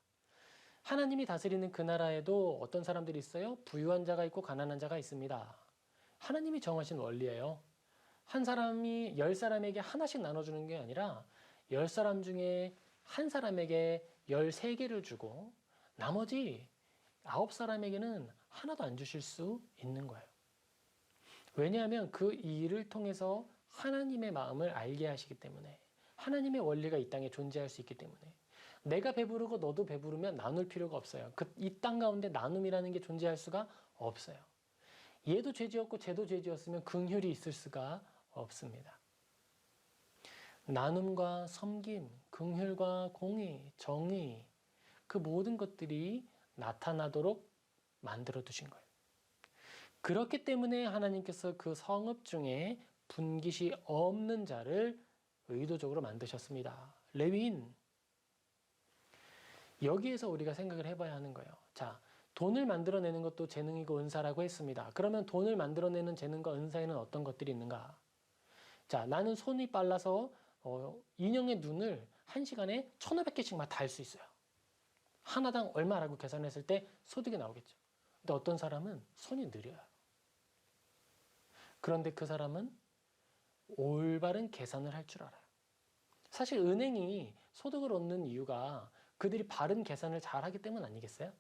하나님이 다스리는 그 나라에도 어떤 사람들이 있어요? 부유한 자가 있고 가난한 자가 있습니다. 하나님이 정하신 원리예요. 한 사람이 10사람에게 하나씩 나눠주는 게 아니라 10사람 중에 한 사람에게 13개를 주고 나머지 9사람에게는 하나도 안 주실 수 있는 거예요. 왜냐하면 그 일을 통해서 하나님의 마음을 알게 하시기 때문에, 하나님의 원리가 이 땅에 존재할 수 있기 때문에, 내가 배부르고 너도 배부르면 나눌 필요가 없어요. 이 땅 가운데 나눔이라는 게 존재할 수가 없어요. 얘도 죄지었고 쟤도 죄지었으면 긍휼이 있을 수가 없습니다. 나눔과 섬김, 긍휼과 공의, 정의, 그 모든 것들이 나타나도록 만들어 두신 거예요. 그렇기 때문에 하나님께서 그 성읍 중에 분깃이 없는 자를 의도적으로 만드셨습니다. 레위인. 여기에서 우리가 생각을 해봐야 하는 거예요. 자, 돈을 만들어내는 것도 재능이고 은사라고 했습니다. 그러면 돈을 만들어내는 재능과 은사에는 어떤 것들이 있는가? 자, 나는 손이 빨라서 인형의 눈을 1시간에 1,500개씩 막 달 수 있어요. 하나당 얼마라고 계산했을 때 소득이 나오겠죠. 근데 어떤 사람은 손이 느려요. 그런데 그 사람은 올바른 계산을 할 줄 알아요. 사실 은행이 소득을 얻는 이유가 그들이 바른 계산을 잘 하기 때문 아니겠어요?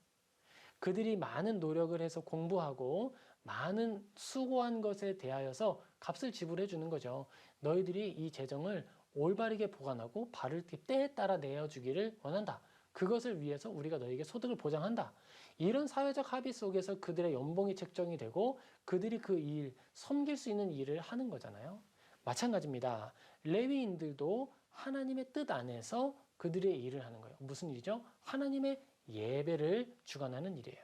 그들이 많은 노력을 해서 공부하고 많은 수고한 것에 대하여서 값을 지불해 주는 거죠. 너희들이 이 재정을 올바르게 보관하고 바를 때에 따라 내어주기를 원한다. 그것을 위해서 우리가 너에게 소득을 보장한다. 이런 사회적 합의 속에서 그들의 연봉이 책정이 되고 그들이 그 일, 섬길 수 있는 일을 하는 거잖아요. 마찬가지입니다. 레위인들도 하나님의 뜻 안에서 그들의 일을 하는 거예요. 무슨 일이죠? 하나님의 예배를 주관하는 일이에요.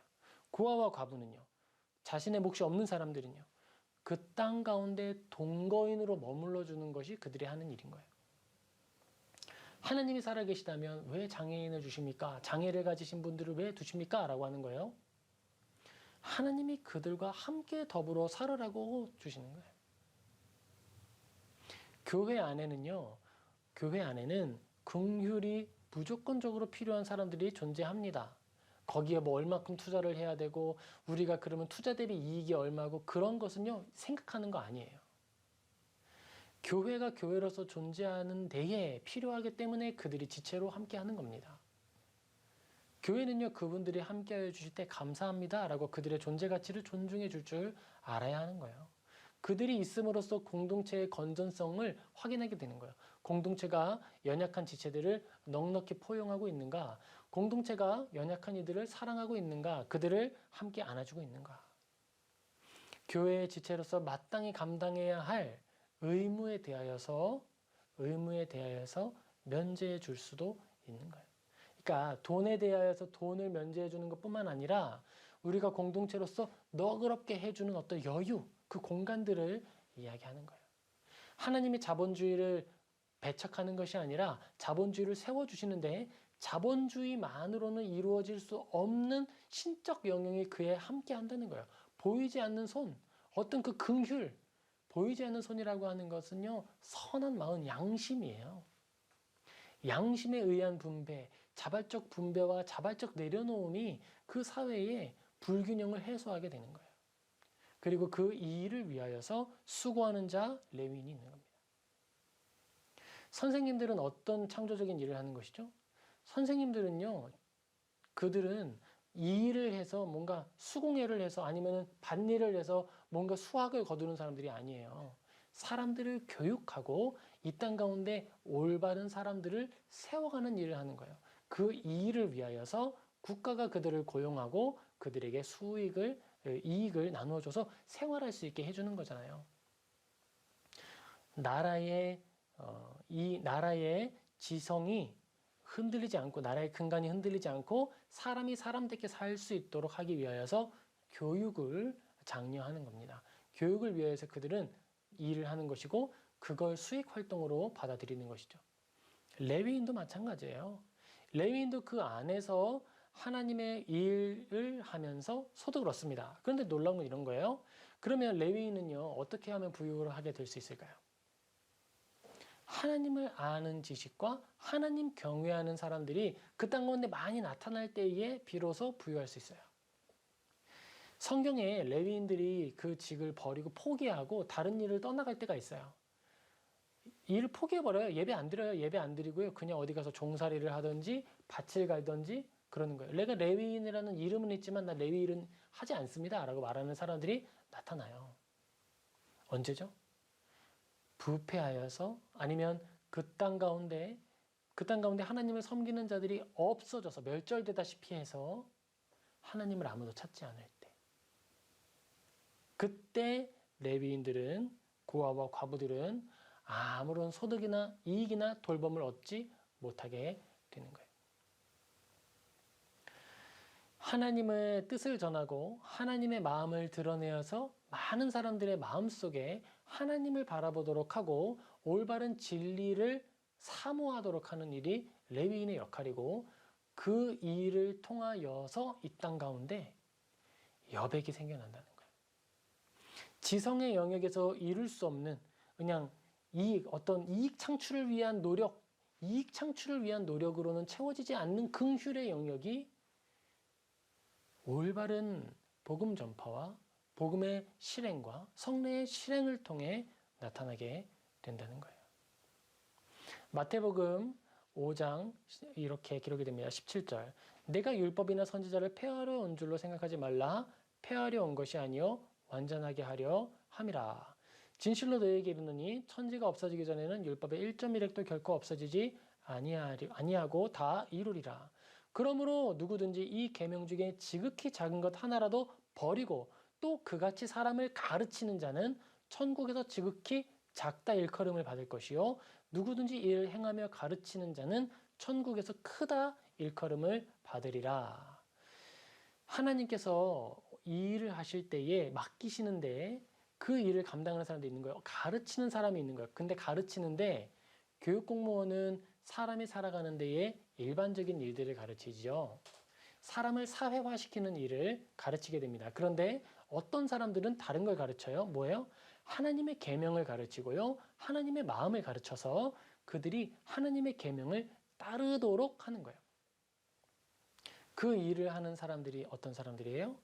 고아와 과부는요. 자신의 몫이 없는 사람들은요. 그 땅 가운데 동거인으로 머물러 주는 것이 그들이 하는 일인 거예요. 하나님이 살아계시다면 왜 장애인을 주십니까? 장애를 가지신 분들을 왜 두십니까? 라고 하는 거예요. 하나님이 그들과 함께 더불어 살으라고 주시는 거예요. 교회 안에는 긍휼이 무조건적으로 필요한 사람들이 존재합니다. 거기에 뭐 얼마큼 투자를 해야 되고 우리가 그러면 투자 대비 이익이 얼마고 그런 것은요 생각하는 거 아니에요. 교회가 교회로서 존재하는 데에 필요하기 때문에 그들이 지체로 함께하는 겁니다. 교회는요 그분들이 함께하여 주실 때 감사합니다 라고 그들의 존재 가치를 존중해 줄 알아야 하는 거예요. 그들이 있음으로써 공동체의 건전성을 확인하게 되는 거예요. 공동체가 연약한 지체들을 넉넉히 포용하고 있는가? 공동체가 연약한 이들을 사랑하고 있는가? 그들을 함께 안아주고 있는가? 교회의 지체로서 마땅히 감당해야 할 의무에 대하여서 면제해 줄 수도 있는 거예요. 그러니까 돈에 대하여서 돈을 면제해 주는 것뿐만 아니라 우리가 공동체로서 너그럽게 해주는 어떤 여유, 그 공간들을 이야기하는 거예요. 하나님이 자본주의를 배척하는 것이 아니라 자본주의를 세워주시는데 자본주의만으로는 이루어질 수 없는 신적 영역이 그에 함께 한다는 거예요. 보이지 않는 손, 어떤 그 긍휼, 보이지 않는 손이라고 하는 것은요 선한 마음, 양심이에요. 양심에 의한 분배, 자발적 분배와 자발적 내려놓음이 그 사회의 불균형을 해소하게 되는 거예요. 그리고 그 일을 위하여서 수고하는 자 레위인이 있는 겁니다. 선생님들은 어떤 창조적인 일을 하는 것이죠? 선생님들은요, 그들은 이 일을 해서 뭔가 수공예를 해서 아니면 밭일을 해서 뭔가 수확을 거두는 사람들이 아니에요. 사람들을 교육하고 이 땅 가운데 올바른 사람들을 세워가는 일을 하는 거예요. 그 일을 위하여서 국가가 그들을 고용하고 그들에게 이익을 나누어줘서 생활할 수 있게 해주는 거잖아요. 이 나라의 지성이 흔들리지 않고 나라의 근간이 흔들리지 않고 사람이 사람답게 살 수 있도록 하기 위하여서 교육을 장려하는 겁니다. 교육을 위해서 그들은 일을 하는 것이고 그걸 수익 활동으로 받아들이는 것이죠. 레위인도 마찬가지예요. 레위인도 그 안에서 하나님의 일을 하면서 소득을 얻습니다. 그런데 놀라운 건 이런 거예요. 그러면 레위인은요, 어떻게 하면 부유를 하게 될 수 있을까요? 하나님을 아는 지식과 하나님 경외하는 사람들이 그 땅 가운데 많이 나타날 때에 비로소 부유할 수 있어요. 성경에 레위인들이 그 직을 버리고 포기하고 다른 일을 떠나갈 때가 있어요. 일을 포기해버려요. 예배 안 드려요. 예배 안 드리고요. 그냥 어디 가서 종살이를 하든지 밭을 갈든지 그러는 거예요. 내가 레위인이라는 이름은 있지만 나 레위 일은 하지 않습니다. 라고 말하는 사람들이 나타나요. 언제죠? 부패하여서 아니면 그 땅 가운데 하나님을 섬기는 자들이 없어져서 멸절되다시피 해서 하나님을 아무도 찾지 않을 때. 그때 레위인들은 고아와 과부들은 아무런 소득이나 이익이나 돌봄을 얻지 못하게 되는 거예요. 하나님의 뜻을 전하고 하나님의 마음을 드러내어서 많은 사람들의 마음속에 하나님을 바라보도록 하고 올바른 진리를 사모하도록 하는 일이 레위인의 역할이고 그 일을 통하여서 이 땅 가운데 여백이 생겨난다는 거예요. 지성의 영역에서 이룰 수 없는 그냥 어떤 이익 창출을 위한 노력으로는 채워지지 않는 긍휼의 영역이 올바른 복음 전파와 복음의 실행과 성례의 실행을 통해 나타나게 된다는 거예요. 마태복음 5장 이렇게 기록이 됩니다. 17절. 내가 율법이나 선지자를 폐하려 온 줄로 생각하지 말라. 폐하려 온 것이 아니요 완전하게 하려 함이라. 진실로 너희에게 이르노니 천지가 없어지기 전에는 율법의 1.1획도 결코 없어지지 아니하고 다 이루리라. 그러므로 누구든지 이 계명 중에 지극히 작은 것 하나라도 버리고 또 그같이 사람을 가르치는 자는 천국에서 지극히 작다 일컬음을 받을 것이요 누구든지 이를 행하며 가르치는 자는 천국에서 크다 일컬음을 받으리라. 하나님께서 이 일을 하실 때에 맡기시는데 그 일을 감당하는 사람도 있는 거예요. 가르치는 사람이 있는 거예요. 근데 가르치는데 교육 공무원은 사람이 살아가는 데에 일반적인 일들을 가르치죠. 사람을 사회화시키는 일을 가르치게 됩니다. 그런데 어떤 사람들은 다른 걸 가르쳐요. 뭐예요? 하나님의 계명을 가르치고요. 하나님의 마음을 가르쳐서 그들이 하나님의 계명을 따르도록 하는 거예요. 그 일을 하는 사람들이 어떤 사람들이에요?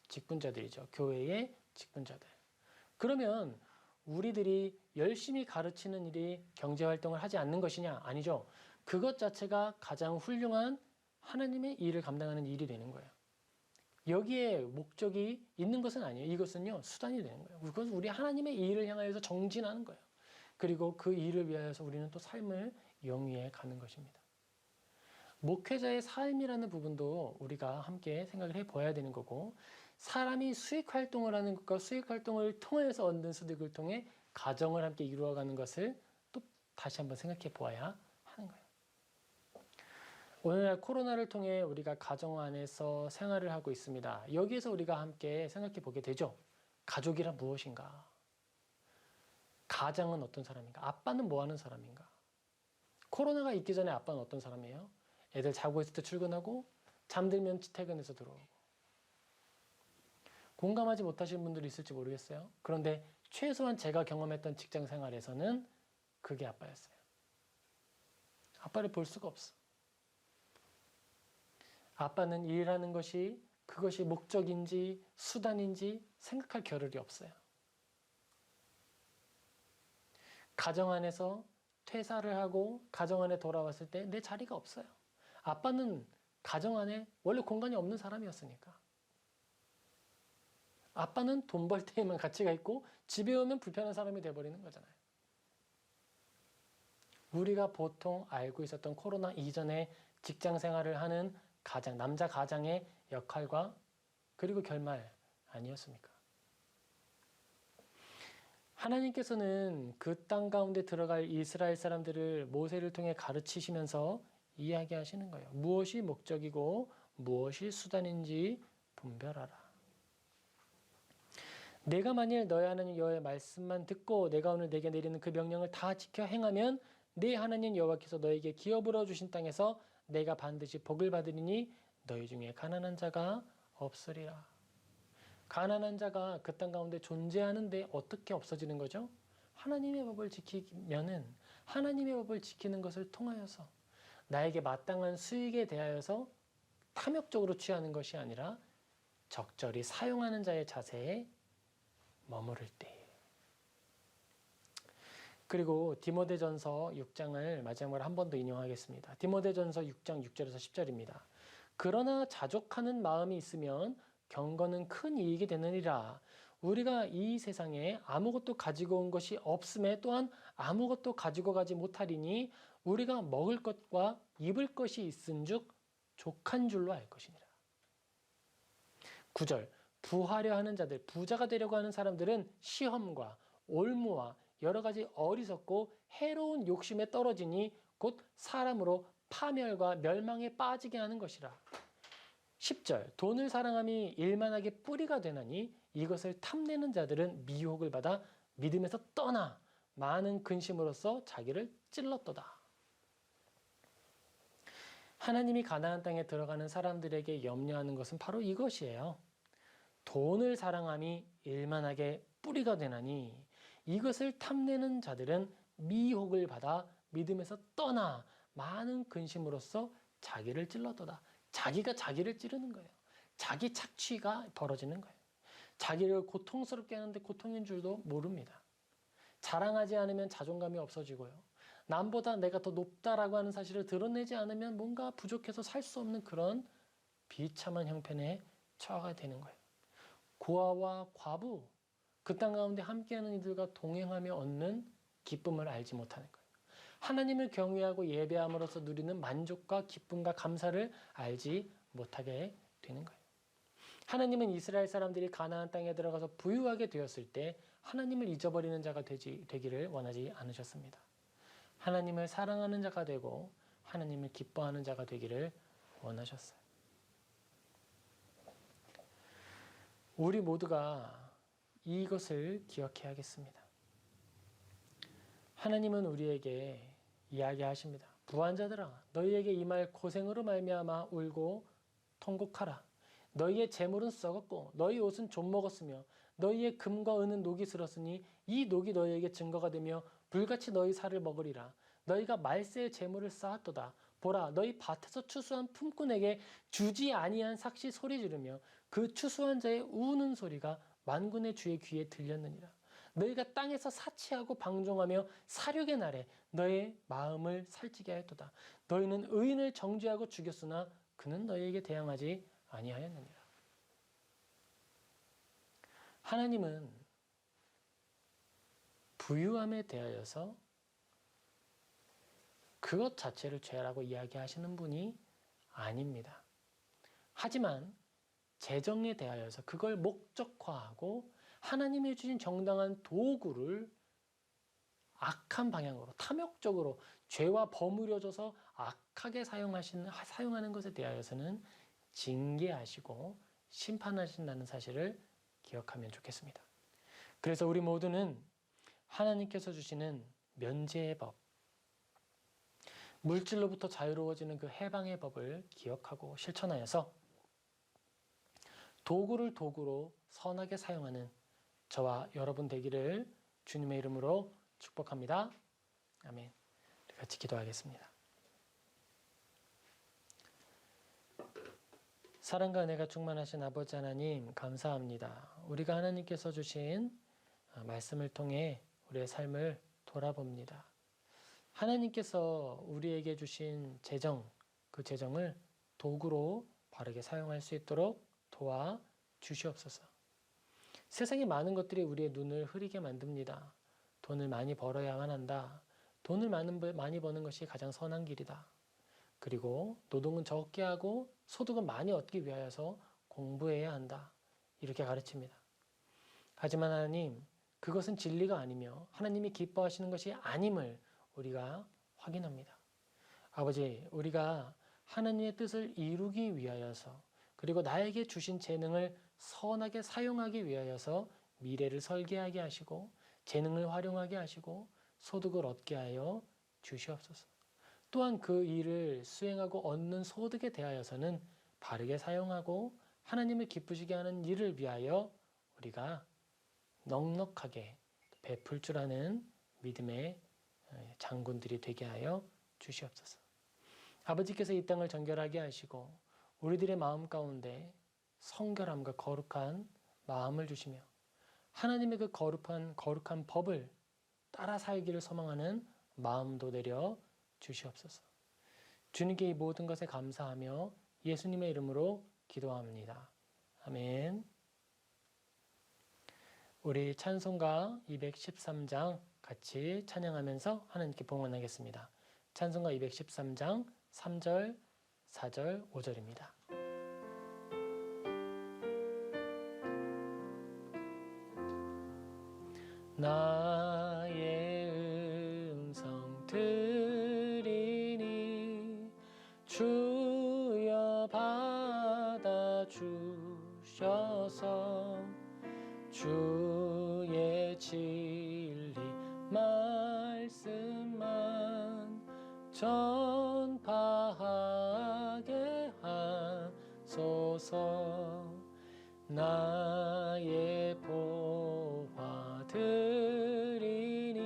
직분자들이죠. 교회의 직분자들. 그러면 우리들이 열심히 가르치는 일이 경제활동을 하지 않는 것이냐? 아니죠. 그것 자체가 가장 훌륭한 하나님의 일을 감당하는 일이 되는 거예요. 여기에 목적이 있는 것은 아니에요. 이것은요, 수단이 되는 거예요. 그것은 우리 하나님의 일을 향하여서 정진하는 거예요. 그리고 그 일을 위하여서 우리는 또 삶을 영위해 가는 것입니다. 목회자의 삶이라는 부분도 우리가 함께 생각을 해봐야 되는 거고, 사람이 수익 활동을 하는 것과 수익 활동을 통해서 얻는 소득을 통해 가정을 함께 이루어가는 것을 또 다시 한번 생각해 보아야 하는 거예요. 오늘날 코로나를 통해 우리가 가정 안에서 생활을 하고 있습니다. 여기에서 우리가 함께 생각해 보게 되죠. 가족이란 무엇인가? 가장은 어떤 사람인가? 아빠는 뭐 하는 사람인가? 코로나가 있기 전에 아빠는 어떤 사람이에요? 애들 자고 있을 때 출근하고 잠들면 퇴근해서 들어오고. 공감하지 못하시는 분들이 있을지 모르겠어요. 그런데 최소한 제가 경험했던 직장 생활에서는 그게 아빠였어요. 아빠를 볼 수가 없어. 아빠는 일하는 것이 그것이 목적인지 수단인지 생각할 겨를이 없어요. 가정 안에서 퇴사를 하고 가정 안에 돌아왔을 때 내 자리가 없어요. 아빠는 가정 안에 원래 공간이 없는 사람이었으니까. 아빠는 돈 벌 때에만 가치가 있고 집에 오면 불편한 사람이 돼버리는 거잖아요. 우리가 보통 알고 있었던 코로나 이전에 직장 생활을 하는 가장, 남자 가장의 역할과 그리고 결말 아니었습니까? 하나님께서는 그 땅 가운데 들어갈 이스라엘 사람들을 모세를 통해 가르치시면서 이야기하시는 거예요. 무엇이 목적이고 무엇이 수단인지 분별하라. 내가 만일 너희 하나님 여호와의 말씀만 듣고 내가 오늘 내게 내리는 그 명령을 다 지켜 행하면 네 하나님 여호와께서 너에게 기업으로 주신 땅에서 내가 반드시 복을 받으리니 너희 중에 가난한 자가 없으리라. 가난한 자가 그 땅 가운데 존재하는데 어떻게 없어지는 거죠? 하나님의 법을 지키면은 하나님의 법을 지키는 것을 통하여서 나에게 마땅한 수익에 대하여서 탐욕적으로 취하는 것이 아니라 적절히 사용하는 자의 자세에 머무를 때. 그리고 디모데전서 6장을 마지막으로 한 번 더 인용하겠습니다. 디모데전서 6장 6절에서 10절입니다. 그러나 자족하는 마음이 있으면 경건은 큰 이익이 되느니라. 우리가 이 세상에 아무것도 가지고 온 것이 없음에 또한 아무것도 가지고 가지 못하리니 우리가 먹을 것과 입을 것이 있은즉 족한 줄로 알 것이니라. 9절 부하려 하는 자들, 부자가 되려고 하는 사람들은 시험과 올무와 여러 가지 어리석고 해로운 욕심에 떨어지니 곧 사람으로 파멸과 멸망에 빠지게 하는 것이라. 10절 돈을 사랑함이 일만하게 뿌리가 되나니 이것을 탐내는 자들은 미혹을 받아 믿음에서 떠나 많은 근심으로써 자기를 찔렀도다. 하나님이 가나안 땅에 들어가는 사람들에게 염려하는 것은 바로 이것이에요. 돈을 사랑함이 일만하게 뿌리가 되나니 이것을 탐내는 자들은 미혹을 받아 믿음에서 떠나 많은 근심으로써 자기를 찔렀도다. 자기가 자기를 찌르는 거예요. 자기 착취가 벌어지는 거예요. 자기를 고통스럽게 하는데 고통인 줄도 모릅니다. 자랑하지 않으면 자존감이 없어지고요. 남보다 내가 더 높다라고 하는 사실을 드러내지 않으면 뭔가 부족해서 살 수 없는 그런 비참한 형편에 처하게 되는 거예요. 고아와 과부, 그 땅 가운데 함께하는 이들과 동행하며 얻는 기쁨을 알지 못하는 거예요. 하나님을 경외하고 예배함으로써 누리는 만족과 기쁨과 감사를 알지 못하게 되는 거예요. 하나님은 이스라엘 사람들이 가나안 땅에 들어가서 부유하게 되었을 때 하나님을 잊어버리는 자가 되기를 원하지 않으셨습니다. 하나님을 사랑하는 자가 되고 하나님을 기뻐하는 자가 되기를 원하셨어요. 우리 모두가 이것을 기억해야겠습니다. 하나님은 우리에게 이야기하십니다. 부한자들아, 너희에게 이 말 고생으로 말미암아 울고 통곡하라. 너희의 재물은 썩었고 너희 옷은 좀 먹었으며 너희의 금과 은은 녹이 슬었으니 이 녹이 너희에게 증거가 되며 불같이 너희 살을 먹으리라. 너희가 말세의 재물을 쌓았도다. 보라, 너희 밭에서 추수한 품꾼에게 주지 아니한 삭시 소리 지르며 그 추수한 자의 우는 소리가 만군의 주의 귀에 들렸느니라. 너희가 땅에서 사치하고 방종하며 사륙의 날에 너의 마음을 살찌게 하였도다. 너희는 의인을 정죄하고 죽였으나 그는 너희에게 대항하지 아니하였느니라. 하나님은 부유함에 대하여서 그것 자체를 죄라고 이야기하시는 분이 아닙니다. 하지만 재정에 대하여서 그걸 목적화하고 하나님이 주신 정당한 도구를 악한 방향으로 탐욕적으로 죄와 버무려져서 악하게 사용하는 것에 대하여서는 징계하시고 심판하신다는 사실을 기억하면 좋겠습니다. 그래서 우리 모두는 하나님께서 주시는 면제의 법, 물질로부터 자유로워지는 그 해방의 법을 기억하고 실천하여서 도구를 도구로 선하게 사용하는 저와 여러분 되기를 주님의 이름으로 축복합니다. 아멘. 같이 기도하겠습니다. 사랑과 은혜가 충만하신 아버지 하나님 감사합니다. 우리가 하나님께서 주신 말씀을 통해 우리의 삶을 돌아봅니다. 하나님께서 우리에게 주신 재정, 그 재정을 도구로 바르게 사용할 수 있도록 도와 주시옵소서. 세상의 많은 것들이 우리의 눈을 흐리게 만듭니다. 돈을 많이 벌어야만 한다. 돈을 많이 버는 것이 가장 선한 길이다. 그리고 노동은 적게 하고 소득은 많이 얻기 위하여서 공부해야 한다. 이렇게 가르칩니다. 하지만 하나님, 그것은 진리가 아니며 하나님이 기뻐하시는 것이 아님을 우리가 확인합니다. 아버지, 우리가 하나님의 뜻을 이루기 위하여서 그리고 나에게 주신 재능을 선하게 사용하기 위하여서 미래를 설계하게 하시고 재능을 활용하게 하시고 소득을 얻게 하여 주시옵소서. 또한 그 일을 수행하고 얻는 소득에 대하여서는 바르게 사용하고 하나님을 기쁘시게 하는 일을 위하여 우리가 넉넉하게 베풀 줄 아는 믿음의 장군들이 되게 하여 주시옵소서. 아버지께서 이 땅을 정결하게 하시고 우리들의 마음 가운데 성결함과 거룩한 마음을 주시며 하나님의 그 거룩한 법을 따라 살기를 소망하는 마음도 내려 주시옵소서. 주님께 이 모든 것에 감사하며 예수님의 이름으로 기도합니다. 아멘. 우리 찬송가 213장 같이 찬양하면서 하나님께 봉헌하겠습니다. 찬송가 213장 3절, 4절, 5절입니다. 나의 음성 들으니 주여 받아주셔서 주의 진리 말씀만 전파하게 하소서. 나의 보화 드리니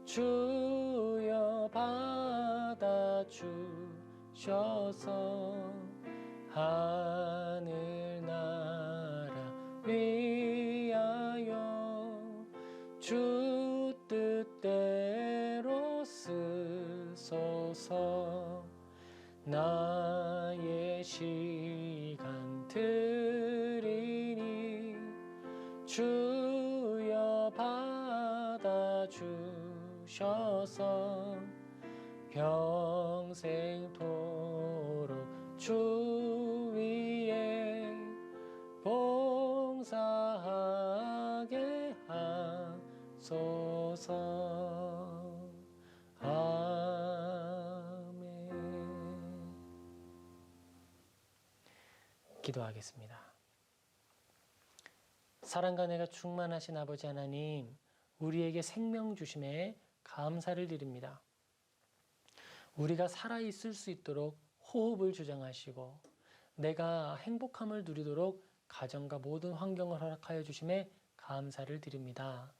주여 받아주셔서 하늘나라 위하여 주 뜻대로 쓰소서. 나의 시간 드리니 주여 받아주셔서 평생토록 주 위에 봉사하게 하소서. 아멘. 기도하겠습니다. 사랑과 은혜가 충만하신 아버지 하나님, 우리에게 생명 주심에 감사를 드립니다. 우리가 살아있을 수 있도록 호흡을 주장하시고 내가 행복함을 누리도록 가정과 모든 환경을 허락하여 주심에 감사를 드립니다.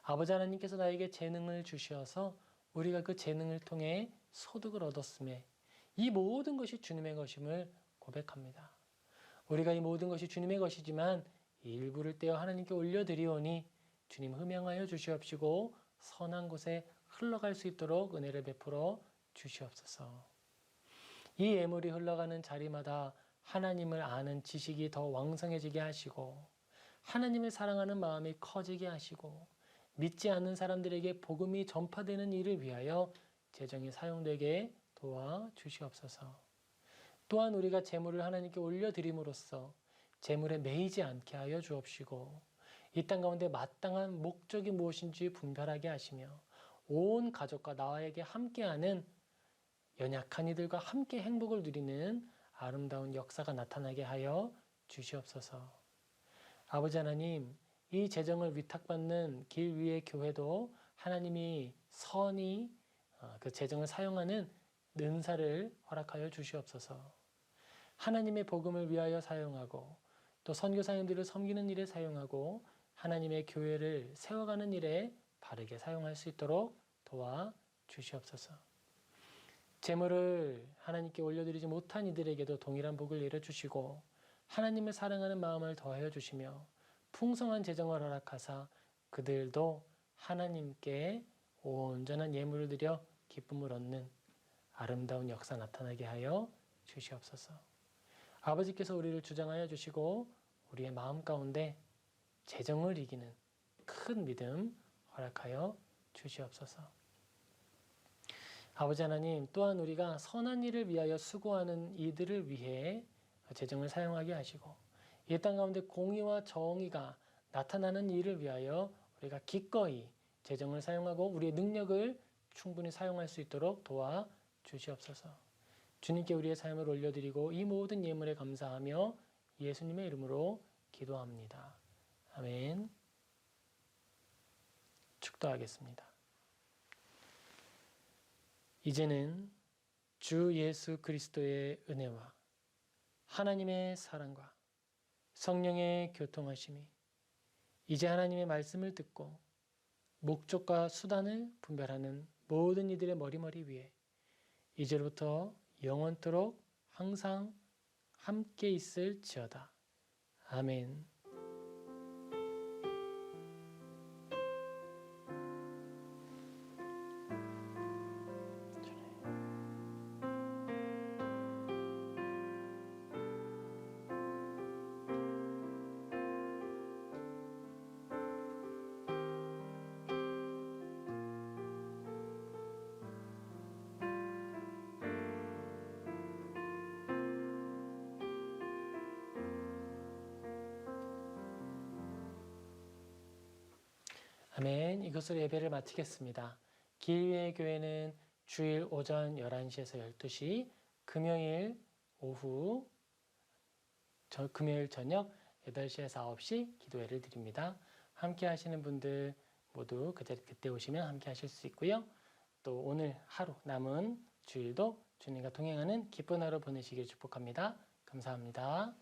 아버지 하나님께서 나에게 재능을 주셔서 우리가 그 재능을 통해 소득을 얻었음에 이 모든 것이 주님의 것임을 고백합니다. 우리가 이 모든 것이 주님의 것이지만 일부를 떼어 하나님께 올려드리오니 주님 흠양하여 주시옵시고 선한 곳에 흘러갈 수 있도록 은혜를 베풀어 주시옵소서. 이 예물이 흘러가는 자리마다 하나님을 아는 지식이 더 왕성해지게 하시고 하나님을 사랑하는 마음이 커지게 하시고 믿지 않는 사람들에게 복음이 전파되는 일을 위하여 재정이 사용되게 도와 주시옵소서. 또한 우리가 재물을 하나님께 올려드림으로써 재물에 매이지 않게 하여 주옵시고 이 땅 가운데 마땅한 목적이 무엇인지 분별하게 하시며 온 가족과 나에게 함께하는 연약한 이들과 함께 행복을 누리는 아름다운 역사가 나타나게 하여 주시옵소서. 아버지 하나님, 이 재정을 위탁받는 길 위의 교회도 하나님이 선히 그 재정을 사용하는 은사를 허락하여 주시옵소서. 하나님의 복음을 위하여 사용하고 또 선교사님들을 섬기는 일에 사용하고 하나님의 교회를 세워가는 일에 바르게 사용할 수 있도록 도와 주시옵소서. 제물을 하나님께 올려드리지 못한 이들에게도 동일한 복을 내려주시고 하나님을 사랑하는 마음을 더하여 주시며 풍성한 재정을 허락하사 그들도 하나님께 온전한 예물을 드려 기쁨을 얻는 아름다운 역사 나타나게 하여 주시옵소서. 아버지께서 우리를 주장하여 주시고 우리의 마음 가운데 재정을 이기는 큰 믿음 허락하여 주시옵소서. 아버지 하나님, 또한 우리가 선한 일을 위하여 수고하는 이들을 위해 재정을 사용하게 하시고 이 땅 가운데 공의와 정의가 나타나는 일을 위하여 우리가 기꺼이 재정을 사용하고 우리의 능력을 충분히 사용할 수 있도록 도와 주시옵소서. 주님께 우리의 삶을 올려드리고 이 모든 예물에 감사하며 예수님의 이름으로 기도합니다. 아멘. 축도하겠습니다. 이제는 주 예수 그리스도의 은혜와 하나님의 사랑과 성령의 교통하심이 이제 하나님의 말씀을 듣고 목적과 수단을 분별하는 모든 이들의 머리머리 위에 이제부터 영원토록 항상 함께 있을지어다. 아멘. 아멘. 이것으로 예배를 마치겠습니다. 길위의 교회는 주일 오전 11시에서 12시, 금요일 오후, 금요일 저녁 8시에서 9시 기도회를 드립니다. 함께 하시는 분들 모두 그때 오시면 함께 하실 수 있고요. 또 오늘 하루 남은 주일도 주님과 동행하는 기쁜 하루 보내시길 축복합니다. 감사합니다.